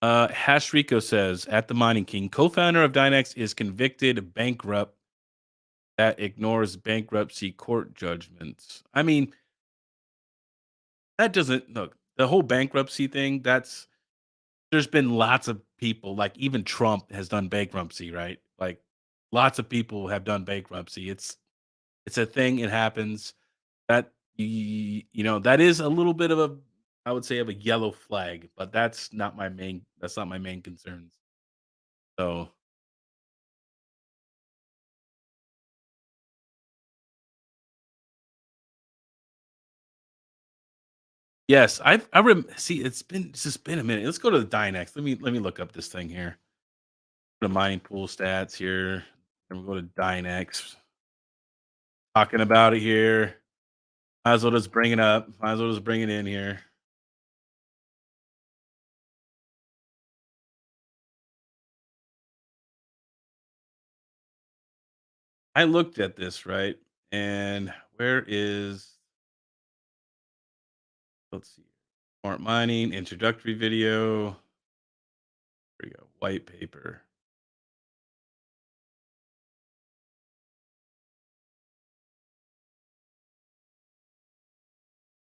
Hash Rico says at the Mining King, co-founder of Dynex is convicted bankrupt that ignores bankruptcy court judgments. I mean, that doesn't look the whole bankruptcy thing. There's been lots of people, like even Trump has done bankruptcy, right? Like lots of people have done bankruptcy. It's a thing. It happens. That that is a little bit of a I would say of a yellow flag, but that's not my main concerns. So yes, see it's just been a minute. Let's go to the Dynex. Let me look up this thing here. The mining pool stats here. And we'll go to Dynex. Talking about it here. Might as well just bring it up. Might as well just bring it in here. I looked at this, right? And where is let's see. Smart mining, introductory video. Here we go. White paper.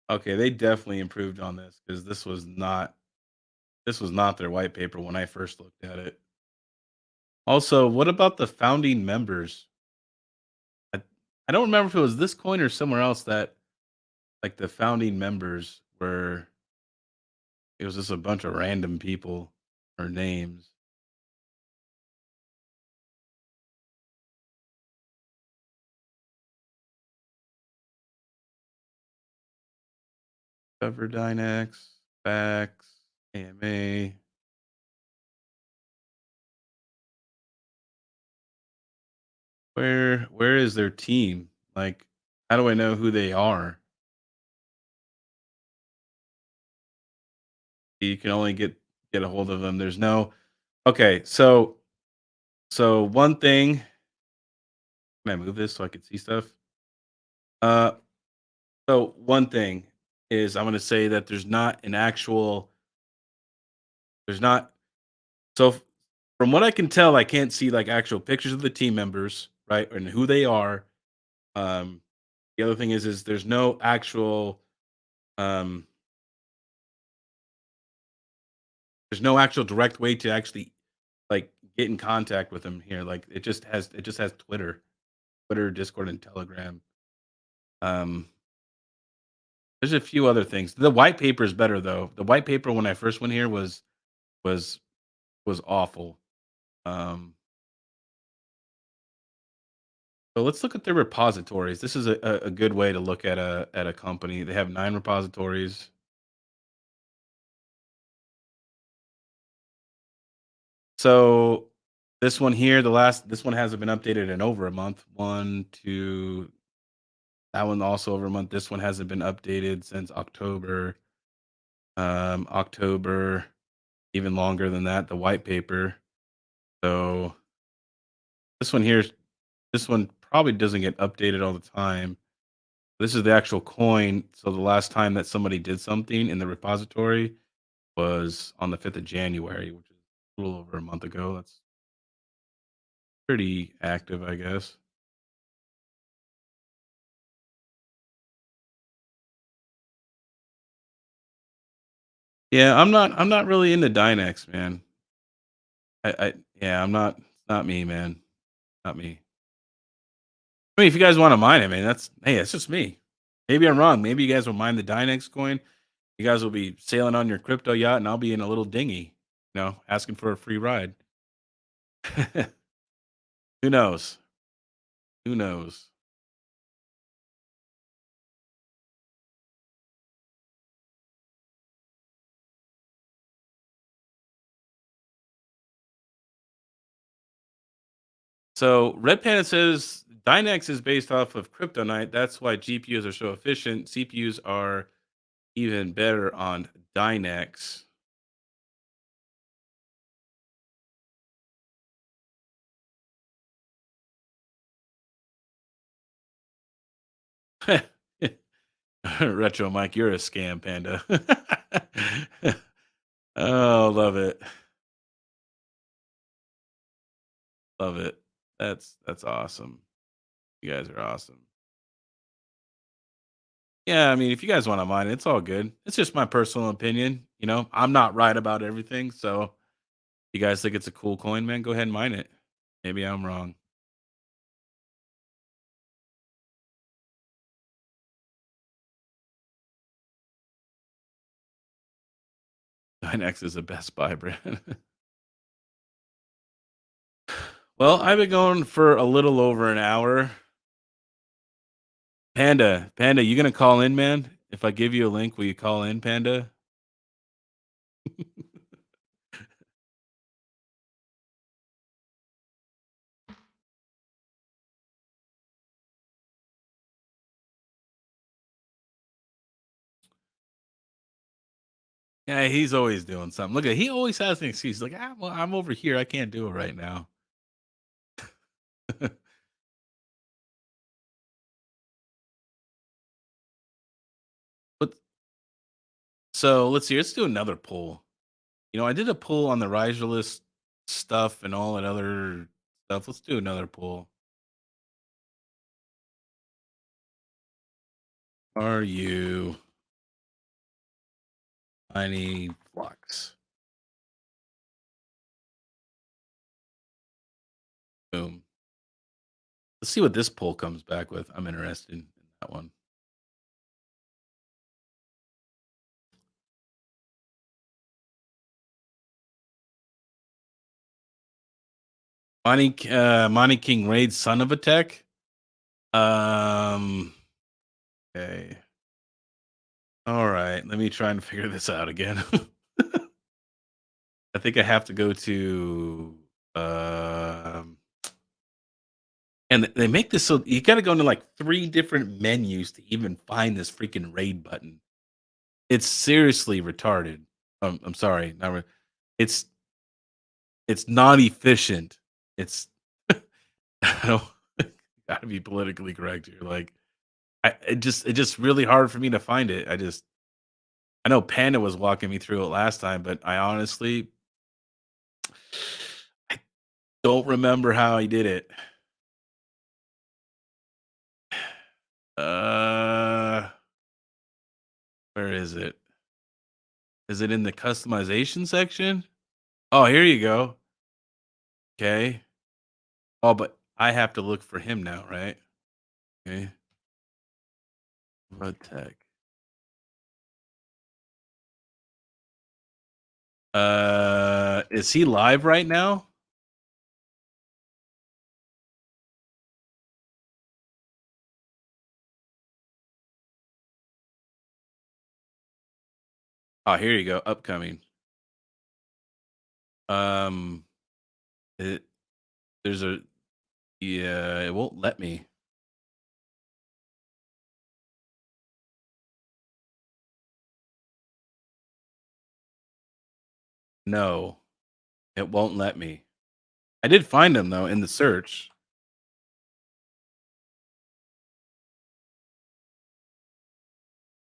Okay, they definitely improved on this because this was not their white paper when I first looked at it. Also, what about the founding members? I, I don't remember if it was this coin or somewhere else that like the founding members were it was just a bunch of random people or names. Cover Dynex, Facts, AMA. Where is their team? Like, how do I know who they are? You can only get a hold of them. There's no okay. So one thing. Can I move this so I can see stuff? Uh, so one thing is I'm going to say that there's not an actual. There's not. So from what I can tell, I can't see like actual pictures of the team members, right, and who they are. Um, the other thing is there's no actual. Um, there's no actual direct way to actually like get in contact with them here. Like it just has Twitter, Discord, and Telegram. Um, there's a few other things. The white paper is better though. The white paper when I first went here was was awful. Um, so let's look at their repositories. This is a good way to look at a company. They have 9 repositories. So this one here, this one hasn't been updated in over a month. One, two, that one also over a month. This one hasn't been updated since October. October, even longer than that. The white paper. So this one here, this one probably doesn't get updated all the time. This is the actual coin. So the last time that somebody did something in the repository was on the 5th of January, which is a little over a month ago. That's pretty active, I guess. Yeah, I'm not really into Dynex, man. I yeah, I'm not it's not me, man. Not me. I mean, if you guys want to mine it, man, that's just me. Maybe I'm wrong. Maybe you guys will mine the Dynex coin. You guys will be sailing on your crypto yacht, and I'll be in a little dinghy, asking for a free ride. Who knows? Who knows? So Red Panda says Dynex is based off of Kryptonite. That's why GPUs are so efficient. CPUs are even better on Dynex. Retro Mike, you're a scam panda. Oh, love it. Love it. That's awesome. You guys are awesome. Yeah, I mean, if you guys want to mine it, it's all good. It's just my personal opinion. I'm not right about everything. So you guys think it's a cool coin, man? Go ahead and mine it. Maybe I'm wrong. Dynex is the best buy brand. Well, I've been going for a little over an hour. Panda, you gonna call in, man? If I give you a link, will you call in, Panda? Yeah, he's always doing something. Look at he always has an excuse. Like, well, I'm over here. I can't do it right now. But so let's see. Let's do another poll. I did a poll on the riser list stuff and all that other stuff. Let's do another poll. Are you tiny flux? Boom. Let's see what this poll comes back with. I'm interested in that one. Monty King Raid, son of a tech. Okay. All right. Let me try and figure this out again. I think I have to go to um and they make this so you got to go into like 3 different menus to even find this freaking raid button. It's seriously retarded. I'm sorry, not re it's it's not efficient. It's I don't gotta be politically correct here, like, it's just really hard for me to find it. I know Panda was walking me through it last time, but I honestly I don't remember how I did it. Uh, where is it? Is it in the customization section? Oh, here you go. Okay. Oh, but I have to look for him now, right? Okay. Road tech. Is he live right now? Oh, here you go. Upcoming. Um, it, there's a yeah. It won't let me. No, it won't let me. I did find him though in the search.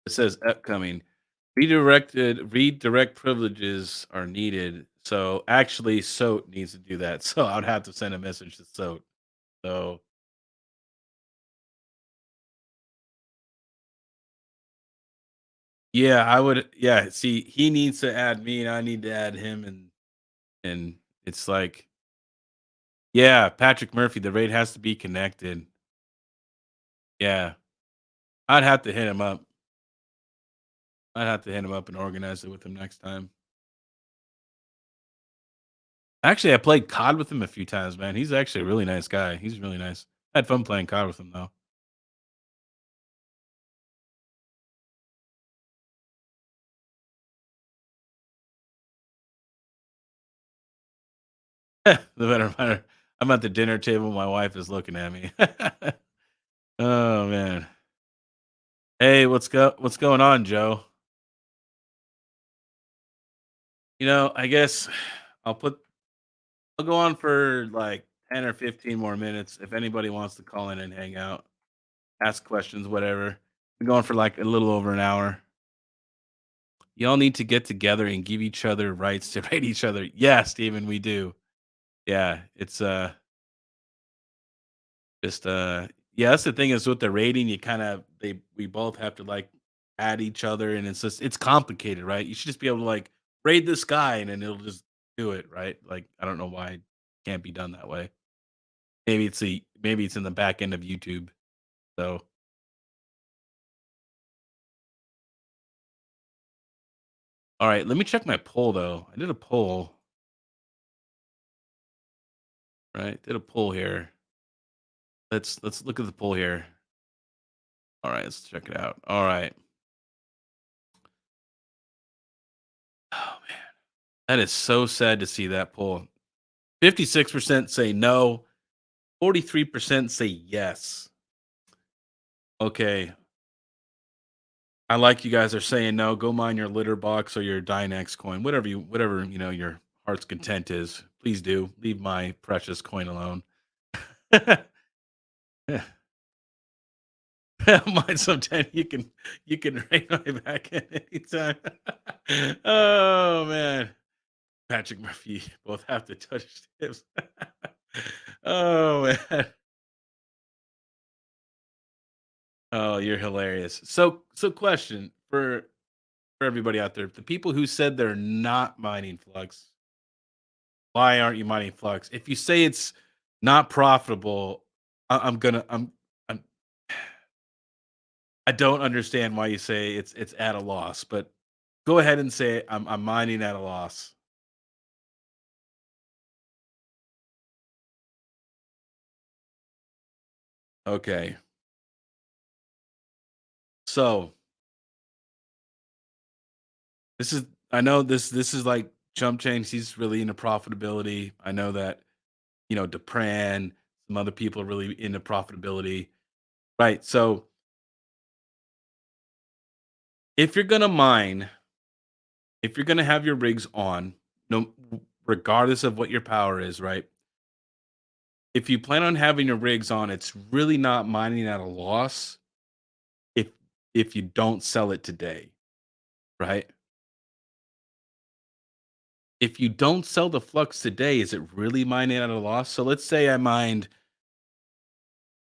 It says upcoming. Redirect privileges are needed. So actually, Soat needs to do that. So I'd have to send a message to Soat. So yeah, I would. Yeah, see, he needs to add me, and I need to add him, and it's like, yeah, Patrick Murphy. The raid has to be connected. Yeah, I'd have to hit him up. I'd have to hit him up and organize it with him next time. Actually, I played COD with him a few times, man. He's actually a really nice guy. He's really nice. I had fun playing COD with him though. The better matter. I'm at the dinner table. My wife is looking at me. Oh man. Hey, what's going on, Joe? I guess I'll put I'll go on for like 10 or 15 more minutes if anybody wants to call in and hang out, ask questions, whatever. We're going for like a little over an hour. Y'all need to get together and give each other rights to rate each other. Yeah, Steven, we do. Yeah, it's just yeah, that's the thing is with the rating, you kind of they we both have to like add each other and it's complicated, right? You should just be able to like raid this guy and then it'll just do it, right? Like I don't know why it can't be done that way. Maybe it's in the back end of YouTube. So all right, let me check my poll though. I did a poll, right? Did a poll here. Let's look at the poll here. All right, let's check it out. All right. Oh man. That is so sad to see that poll. 56% say no, 43% say yes. Okay. I like you guys are saying no. Go mine your litter box or your Dynex coin, whatever your heart's content is. Please do leave my precious coin alone. Mine sometime you can raid my back at any time. Oh man, Patrick Murphy both have to touch tips. Oh man, oh you're hilarious. So question for everybody out there, the people who said they're not mining Flux, why aren't you mining Flux? If you say it's not profitable, I'm gonna I'm I don't understand why you say it's at a loss, but go ahead and say I'm mining at a loss. Okay. So this is I know this is like chump change. He's really into profitability. I know that, Depran, some other people are really into profitability. Right. So if you're gonna mine If you're gonna have your rigs on, no regardless of what your power is, right? If you plan on having your rigs on, it's really not mining at a loss if you don't sell it today, right? If you don't sell the flux today, is it really mining at a loss? So let's say I mined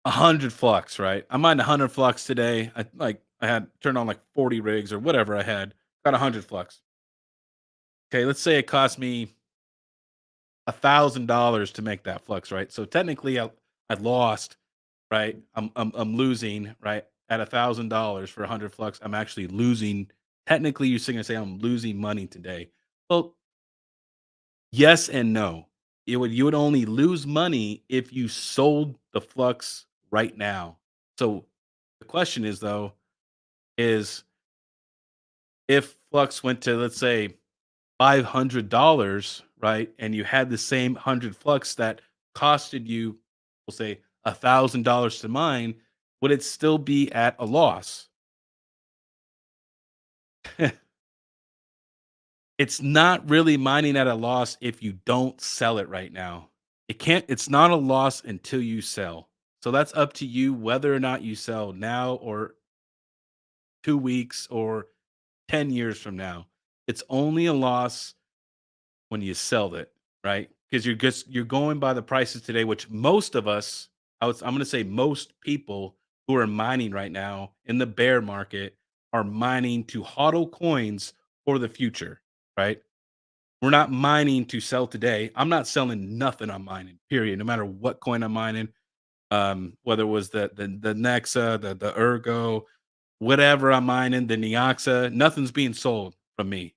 100 flux, right? I mined 100 flux today. I had turned on like 40 rigs or whatever I had, got 100 flux. Okay, let's say it cost me $1,000 to make that flux, right? So technically I lost, right? I'm losing, right? At $1,000 for 100 flux, I'm actually losing. Technically, you're going to say I'm losing money today. Well, yes and no. You would only lose money if you sold the flux right now. So the question is though, is if flux went to, let's say, $500, right? And you had the same 100 flux that costed you, we'll say, $1,000 to mine, would it still be at a loss? It's not really mining at a loss if you don't sell it right now. It's not a loss until you sell. So that's up to you whether or not you sell now or 2 weeks or 10 years from now. It's only a loss when you sell it, right? Because you're going by the prices today, which most of us, I'm going to say most people who are mining right now in the bear market are mining to hodl coins for the future, right? We're not mining to sell today. I'm not selling nothing I'm mining, period. No matter what coin I'm mining, whether it was the Nexa, the Ergo, whatever I'm mining, the Neoxa, nothing's being sold from me.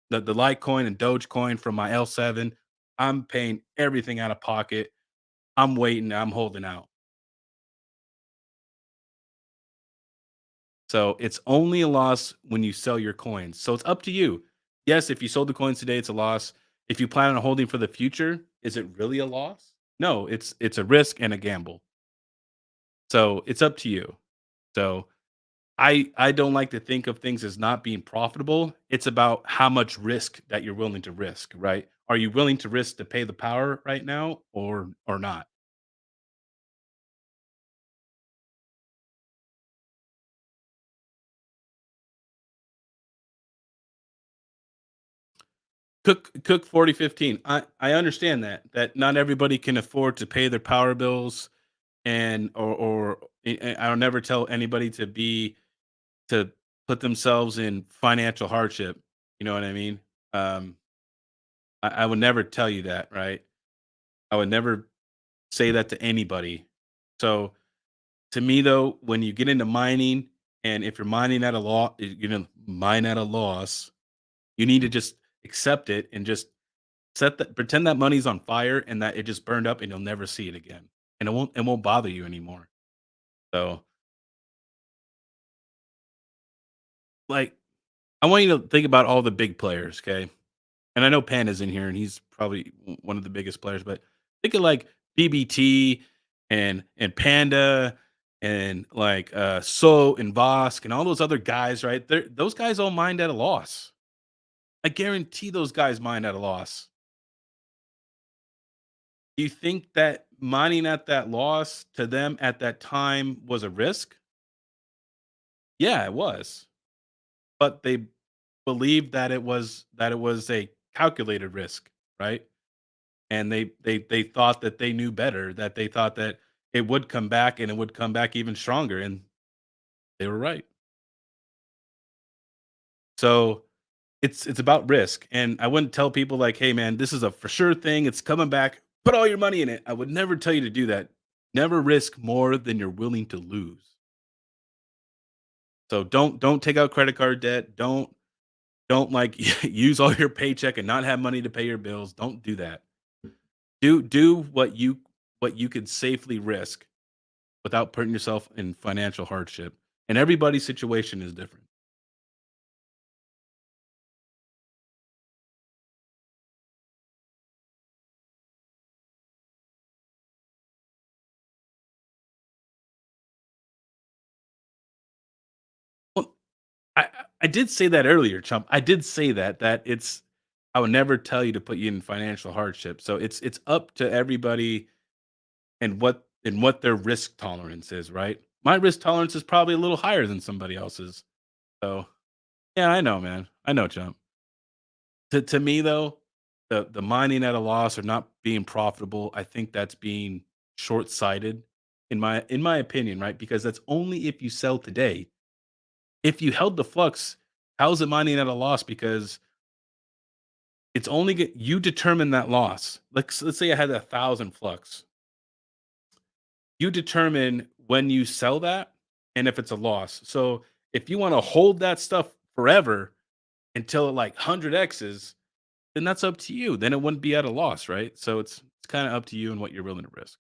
The Litecoin and Dogecoin from my L7, I'm paying everything out of pocket. I'm waiting. I'm holding out. So it's only a loss when you sell your coins. So it's up to you. Yes, if you sold the coins today, it's a loss. If you plan on holding for the future, is it really a loss? No, it's a risk and a gamble. So it's up to you. So I don't like to think of things as not being profitable. It's about how much risk that you're willing to risk, right? Are you willing to risk to pay the power right now or not? Cook 40/15. I understand that not everybody can afford to pay their power bills and I'll never tell anybody to put themselves in financial hardship. You know what I mean? Um, I would never tell you that, right? I would never say that to anybody. So to me though, when you get into mining and if you're mining at a loss, you're gonna mine at a loss, you need to just accept it and just set that pretend that money's on fire and that it just burned up and you'll never see it again. And it won't bother you anymore. So like I want you to think about all the big players, okay? And I know Panda's in here and he's probably one of the biggest players, but think of like BBT and Panda and like So and Vosk and all those other guys, right? Those guys all mined at a loss. I guarantee those guys mined at a loss. Do you think that mining at that loss to them at that time was a risk? Yeah, it was. But they believed that it was a calculated risk, right? And they thought that they knew better, that they thought that it would come back and it would come back even stronger, and they were right. So it's about risk, and I wouldn't tell people like, "Hey, man, this is a for sure thing. It's coming back. Put all your money in it." I would never tell you to do that. Never risk more than you're willing to lose. So don't take out credit card debt. Don't like use all your paycheck and not have money to pay your bills. Don't do that. Do what you could safely risk without putting yourself in financial hardship. And everybody's situation is different. Well, I did say that earlier, chump. I did say that it's I would never tell you to put you in financial hardship. So it's up to everybody and what their risk tolerance is, right? My risk tolerance is probably a little higher than somebody else's. So yeah, I know, man. I know, chump. To me though, the mining at a loss or not being profitable, I think that's being short sighted in my opinion, right? Because that's only if you sell today. If you held the flux, how is it mining at a loss? Because it's only you determine that loss. Like let's say I had 1,000 flux. You determine when you sell that and if it's a loss. So if you want to hold that stuff forever until it like 100 X's, then that's up to you. Then it wouldn't be at a loss, right? So it's kind of up to you and what you're willing to risk.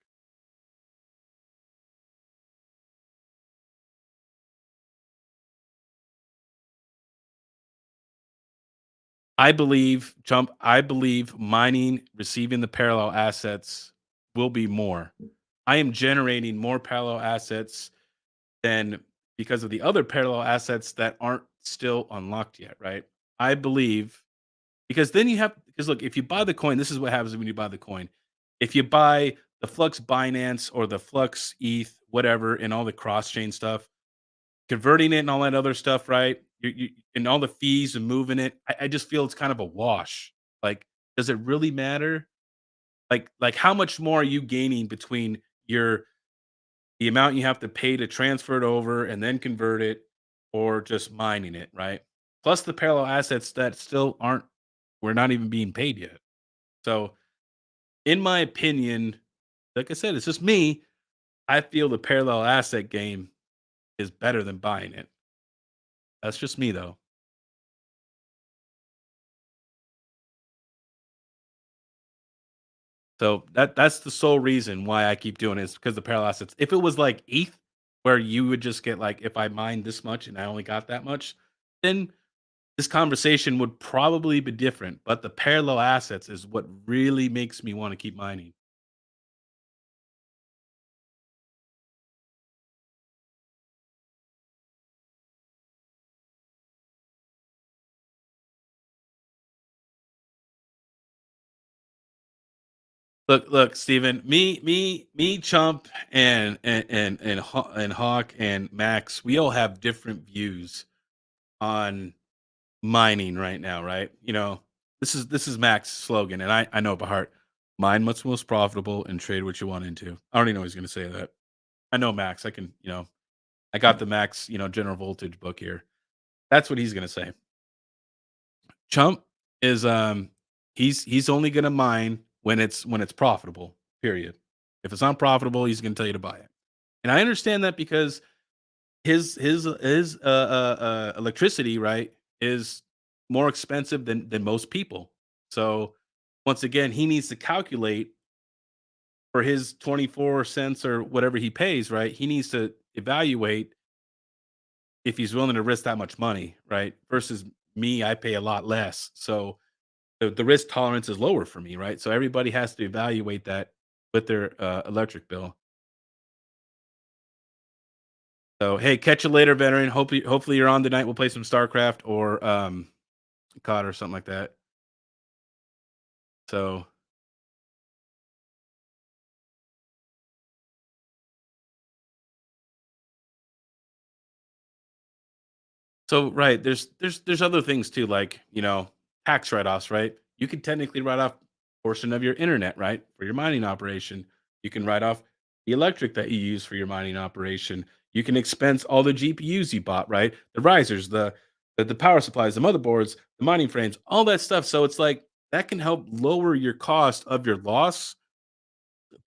I believe mining, receiving the parallel assets will be more. I am generating more parallel assets than because of the other parallel assets that aren't still unlocked yet, right? I believe because then you have because look, if you buy the coin, this is what happens when you buy the coin. If you buy the Flux Binance or the Flux ETH, whatever, and all the cross chain stuff, converting it and all that other stuff, right? You and all the fees and moving it. I just feel it's kind of a wash. Like, does it really matter? Like how much more are you gaining between your the amount you have to pay to transfer it over and then convert it or just mining it, right? Plus the parallel assets that still aren't we're not even being paid yet. So, in my opinion, like I said, it's just me. I feel the parallel asset game is better than buying it. That's just me though. So that's the sole reason why I keep doing it is because the parallel assets. If it was like ETH, where you would just get like if I mined this much and I only got that much, then this conversation would probably be different. But the parallel assets is what really makes me want to keep mining. Look, Steven, me, Chump, and Hawk and Max, we all have different views on mining right now, right? You know, this is Max's slogan, and I know it by heart. Mine what's most profitable and trade what you want into. I already know he's gonna say that. I know Max. I can, I got the Max, general voltage book here. That's what he's gonna say. Chump is he's only gonna mine when it's profitable. Period. If it's not profitable, he's gonna tell you to buy it. And I understand that because his electricity, right, is more expensive than most people. So once again, he needs to calculate for his 24 cents or whatever he pays, right? He needs to evaluate if he's willing to risk that much money, right? Versus me, I pay a lot less. So the risk tolerance is lower for me, right? So everybody has to evaluate that with their electric bill. So hey, catch you later, veteran. Hopefully you're on tonight. We'll play some StarCraft or COD or something like that. So right, there's other things too, like tax write-offs, right? You can technically write off portion of your internet, right, for your mining operation. You can write off the electric that you use for your mining operation. You can expense all the GPUs you bought, right? The risers, the power supplies, the motherboards, the mining frames, all that stuff. So it's like that can help lower your cost of your loss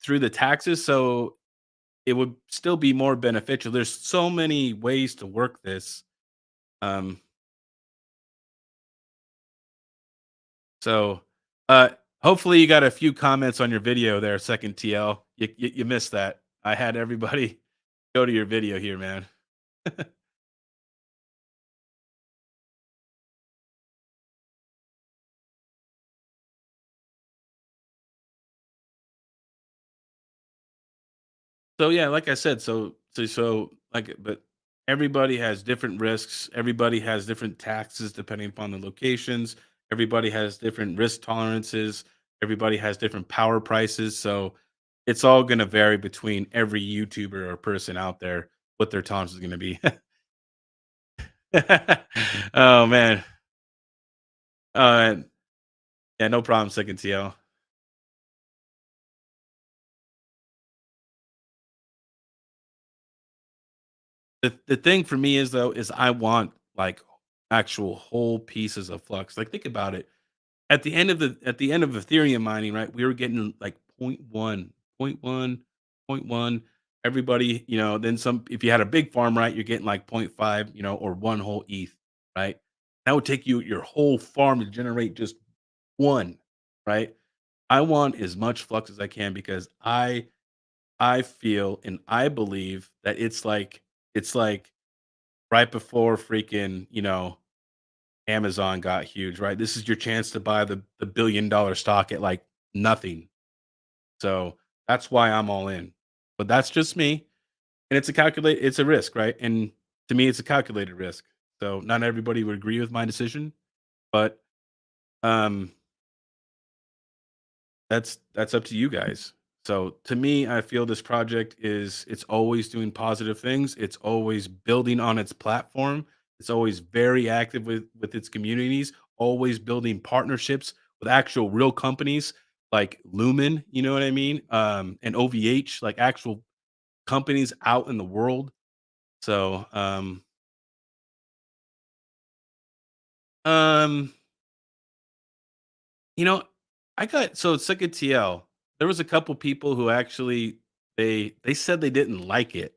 through the taxes. So it would still be more beneficial. There's so many ways to work this. Um, So, uh, hopefully you got a few comments on your video there, second TL. You missed that. I had everybody go to your video here, man. So yeah, like I said, like, but everybody has different risks. Everybody has different taxes depending upon the locations. Everybody has different risk tolerances. Everybody has different power prices. So it's all going to vary between every YouTuber or person out there what their tolerance is going to be. Oh man. Uh, yeah, no problem. Second TL. The thing for me is though is I want like actual whole pieces of flux. Like think about it. At the end of Ethereum mining, right, we were getting like point one, point one, point one. Everybody, then some if you had a big farm, right, you're getting like point 0.5, or one whole ETH, right? That would take you your whole farm to generate just one, right? I want as much flux as I can because I feel and I believe that it's like right before freaking, Amazon got huge, right? This is your chance to buy the billion-dollar stock at, like, nothing. So, that's why I'm all in. But that's just me, and it's a risk, right? And to me, it's a calculated risk. So, not everybody would agree with my decision, but, um that's up to you guys. So to me, I feel this project it's always doing positive things. It's always building on its platform. It's always very active with its communities, always building partnerships with actual real companies like Lumen, you know what I mean? And OVH, like actual companies out in the world. So um You know, I got so it's like a TL. There was a couple people who actually they said they didn't like it.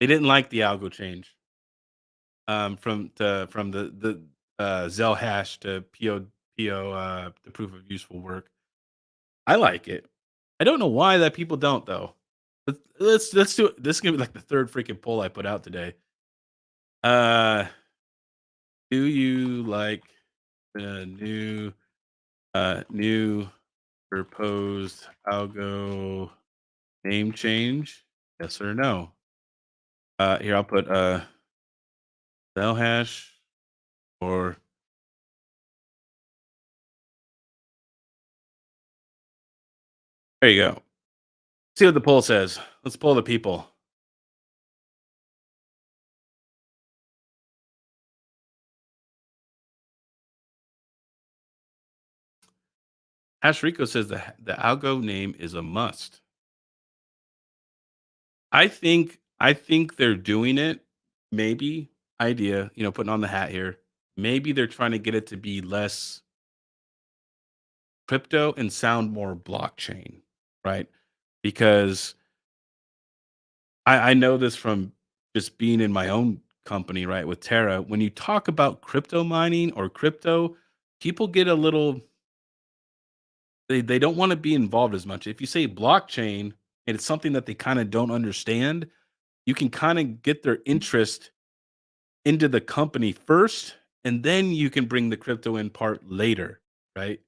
They didn't like the algo change from the Zell hash to PO the proof of useful work. I like it. I don't know why that people don't though. Let's do it. This is gonna be like the third freaking poll I put out today. Uh, do you like the new proposed algo name change? Yes or no? Here I'll put cell hash or there you go. See what the poll says. Let's poll the people. Hash Rico says the algo name is a must. I think they're doing it. Maybe idea, putting on the hat here. Maybe they're trying to get it to be less crypto and sound more blockchain, right? Because I know this from just being in my own company, right, with Terra. When you talk about crypto mining or crypto, people get a little they don't want to be involved as much. If you say blockchain and it's something that they kind of don't understand, you can kind of get their interest into the company first, and then you can bring the crypto in part later, right?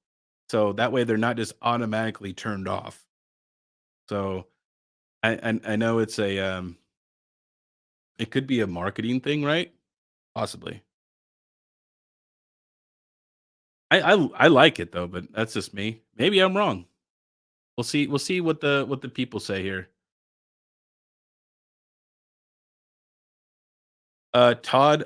So that way they're not just automatically turned off. So I know it could be a marketing thing, right? Possibly. I like it though, but that's just me. Maybe I'm wrong. We'll see what the people say here. Todd,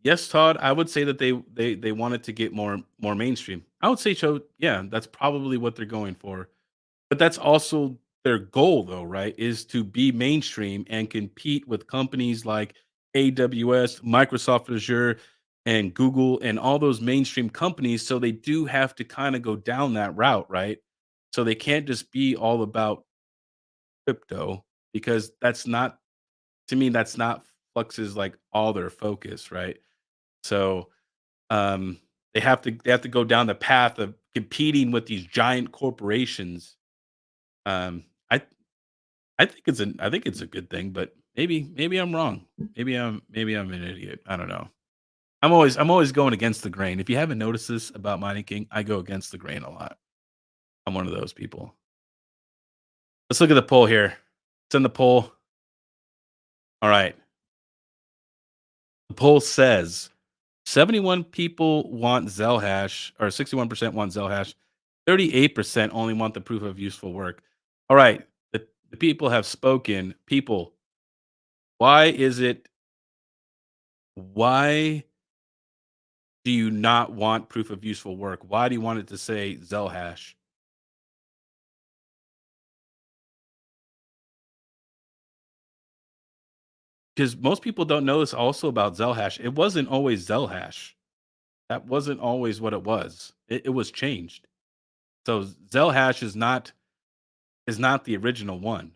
yes, Todd, I would say that they wanted to get more mainstream. I would say so. Yeah, that's probably what they're going for. But that's also their goal though, right? Is to be mainstream and compete with companies like AWS, Microsoft Azure, and Google and all those mainstream companies. So they do have to kind of go down that route, right? So they can't just be all about crypto because that's not to me that's not Flux's like all their focus, right? So they have to go down the path of competing with these giant corporations. um I I think it's a good thing, but maybe I'm wrong. Maybe I'm an idiot. I don't know. I'm always going against the grain. If you haven't noticed this about Mining King, I go against the grain a lot. I'm one of those people. Let's look at the poll here. It's in the poll. All right. The poll says 71 people want Zell hash, or 61% want Zell hash. 38% only want the proof of useful work. All right. The people have spoken. People, why is it, why do you not want proof of useful work? Why do you want it to say Zell hash? Because most people don't know this also about Zell hash. It wasn't always Zell hash. That wasn't always what it was. It was changed. So Zell hash is not the original one.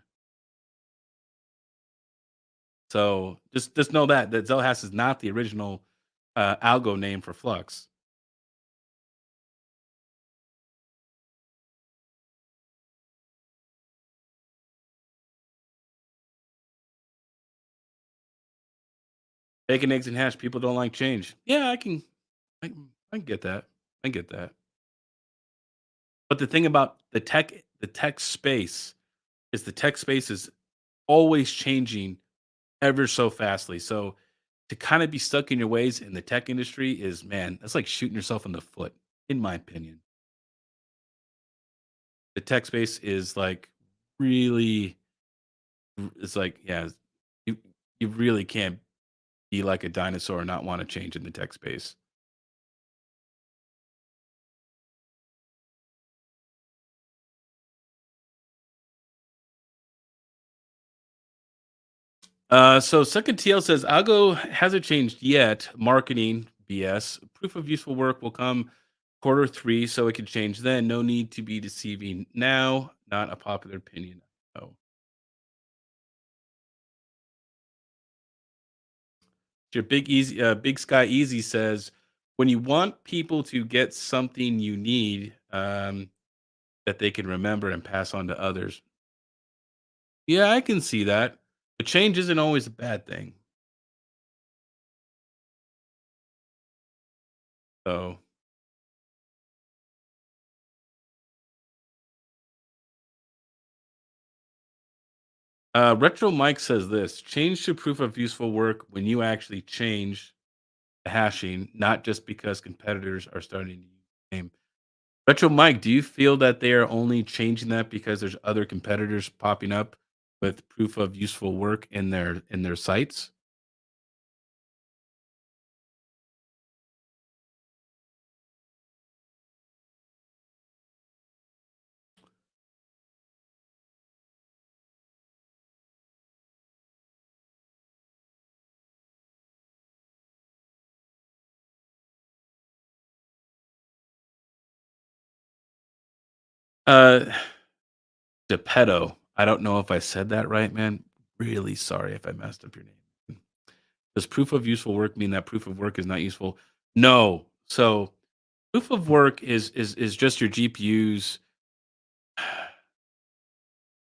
So just know that Zell hash is not the original algo name for Flux. Bacon, eggs, and hash. People don't like change. Yeah, I can get that. I get that. But the thing about the tech space is the tech space is always changing ever so fastly. So to kind of be stuck in your ways in the tech industry is, man, that's like shooting yourself in the foot, in my opinion. The tech space is like really, it's like, yeah, you you really can't be like a dinosaur and not want to change in the tech space. So second TL says algo hasn't changed yet. Marketing BS. Proof of useful work will come quarter 3, so it could change then. No need to be deceiving now. Not a popular opinion. Oh, your big sky easy says when you want people to get something you need, that they can remember and pass on to others. Yeah, I can see that. But change isn't always a bad thing. So Retro Mike says this: change to proof of useful work when you actually change the hashing, not just because competitors are starting to use the name. Retro Mike, do you feel that they are only changing that because there's other competitors popping up with proof of useful work in their sites? Uh, Geppetto, I don't know if I said that right, man. Really sorry if I messed up your name. Does proof of useful work mean that proof of work is not useful? No. So proof of work is just your GPUs.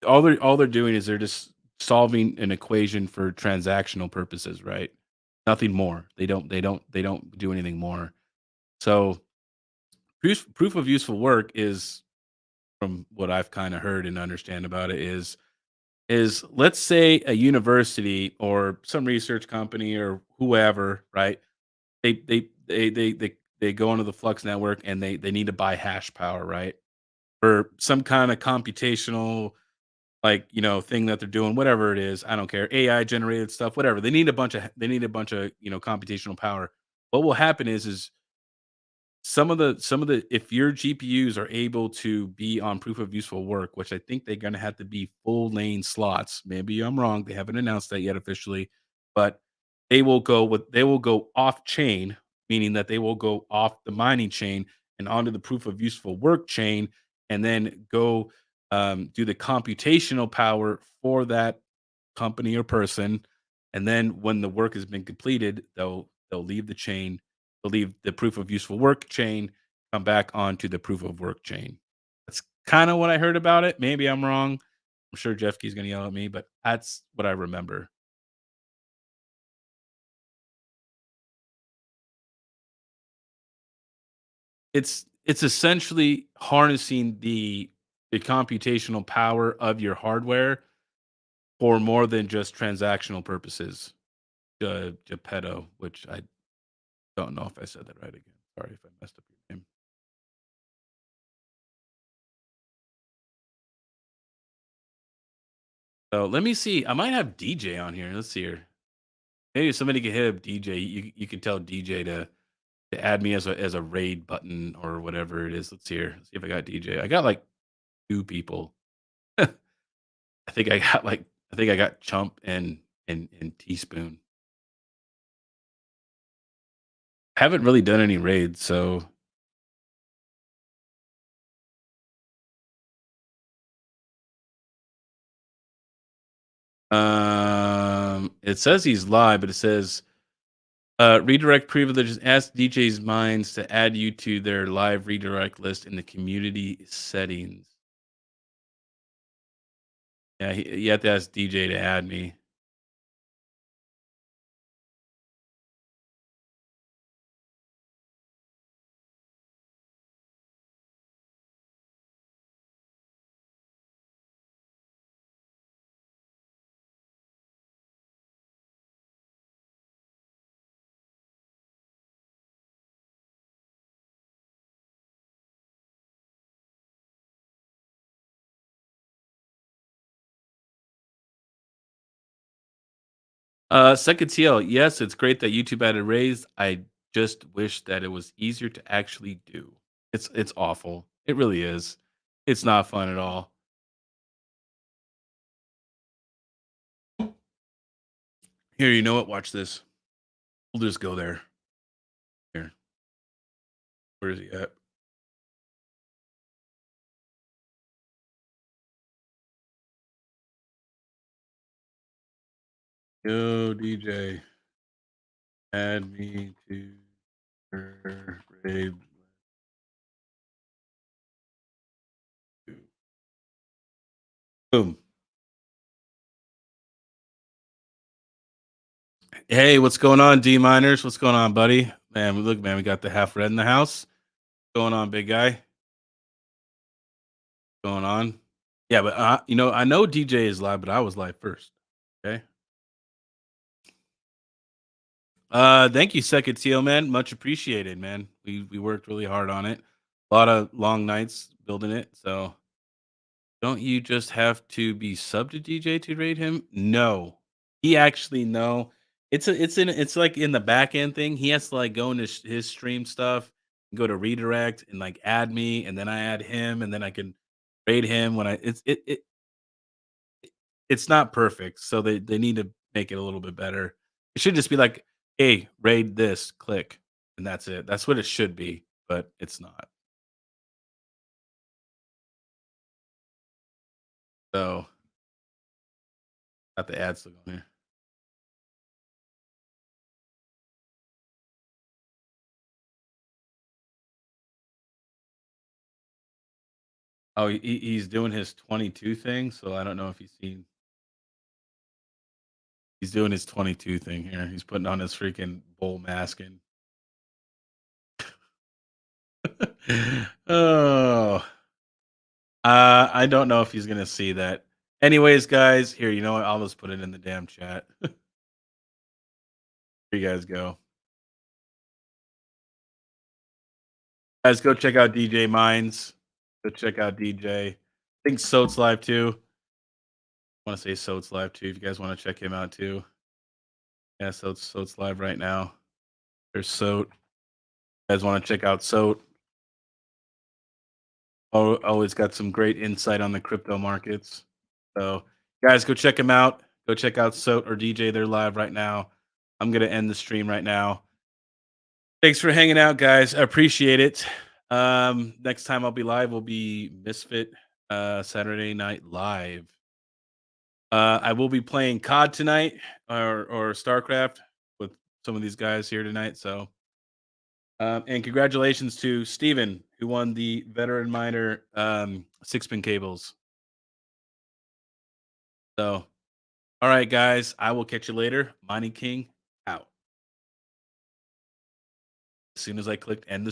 All they're doing is they're just solving an equation for transactional purposes, right? Nothing more. They don't do anything more. So proof of useful work is, from what I've kind of heard and understand about it, is let's say a university or some research company or whoever, right? They go into the Flux network and they need to buy hash power, right? For some kind of computational, like, thing that they're doing, whatever it is, I don't care, AI generated stuff, whatever. They need a bunch of computational power. What will happen is some of the if your GPUs are able to be on proof of useful work, which I think they're gonna have to be full lane slots. Maybe I'm wrong. They haven't announced that yet officially, but they will go off chain, meaning that they will go off the mining chain and onto the proof of useful work chain, and then go do the computational power for that company or person. And then when the work has been completed, they'll leave the chain, they'll leave the proof of useful work chain, come back onto the proof of work chain. That's kind of what I heard about it. Maybe I'm wrong. I'm sure Jeff Key's gonna yell at me, but that's what I remember. It's essentially harnessing the computational power of your hardware for more than just transactional purposes. Geppetto, which I don't know if I said that right again. Sorry if I messed up your name. So let me see. I might have DJ on here. Let's see here. Maybe somebody can hit up DJ. You can tell DJ to add me as a raid button or whatever it is. Let's see here. Let's see if I got DJ. I got like two people. I think I got Chump and Teaspoon. Haven't really done any raids, so it says he's live, but it says redirect privileges. Ask DJ's minds to add you to their live redirect list in the community settings. Yeah, you have to ask DJ to add me. Second TL, yes, it's great that YouTube added raised. I just wish that it was easier to actually do. It's awful. It really is. It's not fun at all. Here, you know what? Watch this. We'll just go there. Here, where is he at? Yo, DJ, add me to your raid. Boom. Hey, what's going on, D miners? What's going on, buddy? Man, look, man, we got the half red in the house. What's going on, big guy? Going on? Yeah, but I know DJ is live, but I was live first. Okay. Thank you, Second Teal, man. Much appreciated, man. We worked really hard on it. A lot of long nights building it. So don't you just have to be sub to DJ to raid him? No. He actually no. It's like in the back end thing. He has to like go into his stream stuff, go to redirect and like add me, and then I add him, and then I can raid him when I it's not perfect. So they need to make it a little bit better. It should just be like, hey, raid this, click, and that's it. That's what it should be, but it's not. So got the ads still going here. Oh, he's doing his 22 thing, so I don't know if he's doing his 22 thing here. He's putting on his freaking bull mask and oh, I don't know if he's gonna see that. Anyways, guys, here, you know what? I'll just put it in the damn chat. Here you guys go. Guys, go check out DJ Minds. Go check out DJ. I think Soat's live too. I want to say Soat's live too. If you guys want to check him out too. Yeah, Soat's live right now. There's Soat. You guys want to check out Soat? Oh, always got some great insight on the crypto markets. So, guys, go check him out. Go check out Soat or DJ. They're live right now. I'm gonna end the stream right now. Thanks for hanging out, guys. I appreciate it. Next time I'll be live will be Misfit Saturday Night Live. I will be playing COD tonight or StarCraft with some of these guys here tonight. So, and congratulations to Steven, who won the Veteran Miner 6-pin cables. So, all right, guys, I will catch you later. Mining King out. As soon as I clicked end the stream.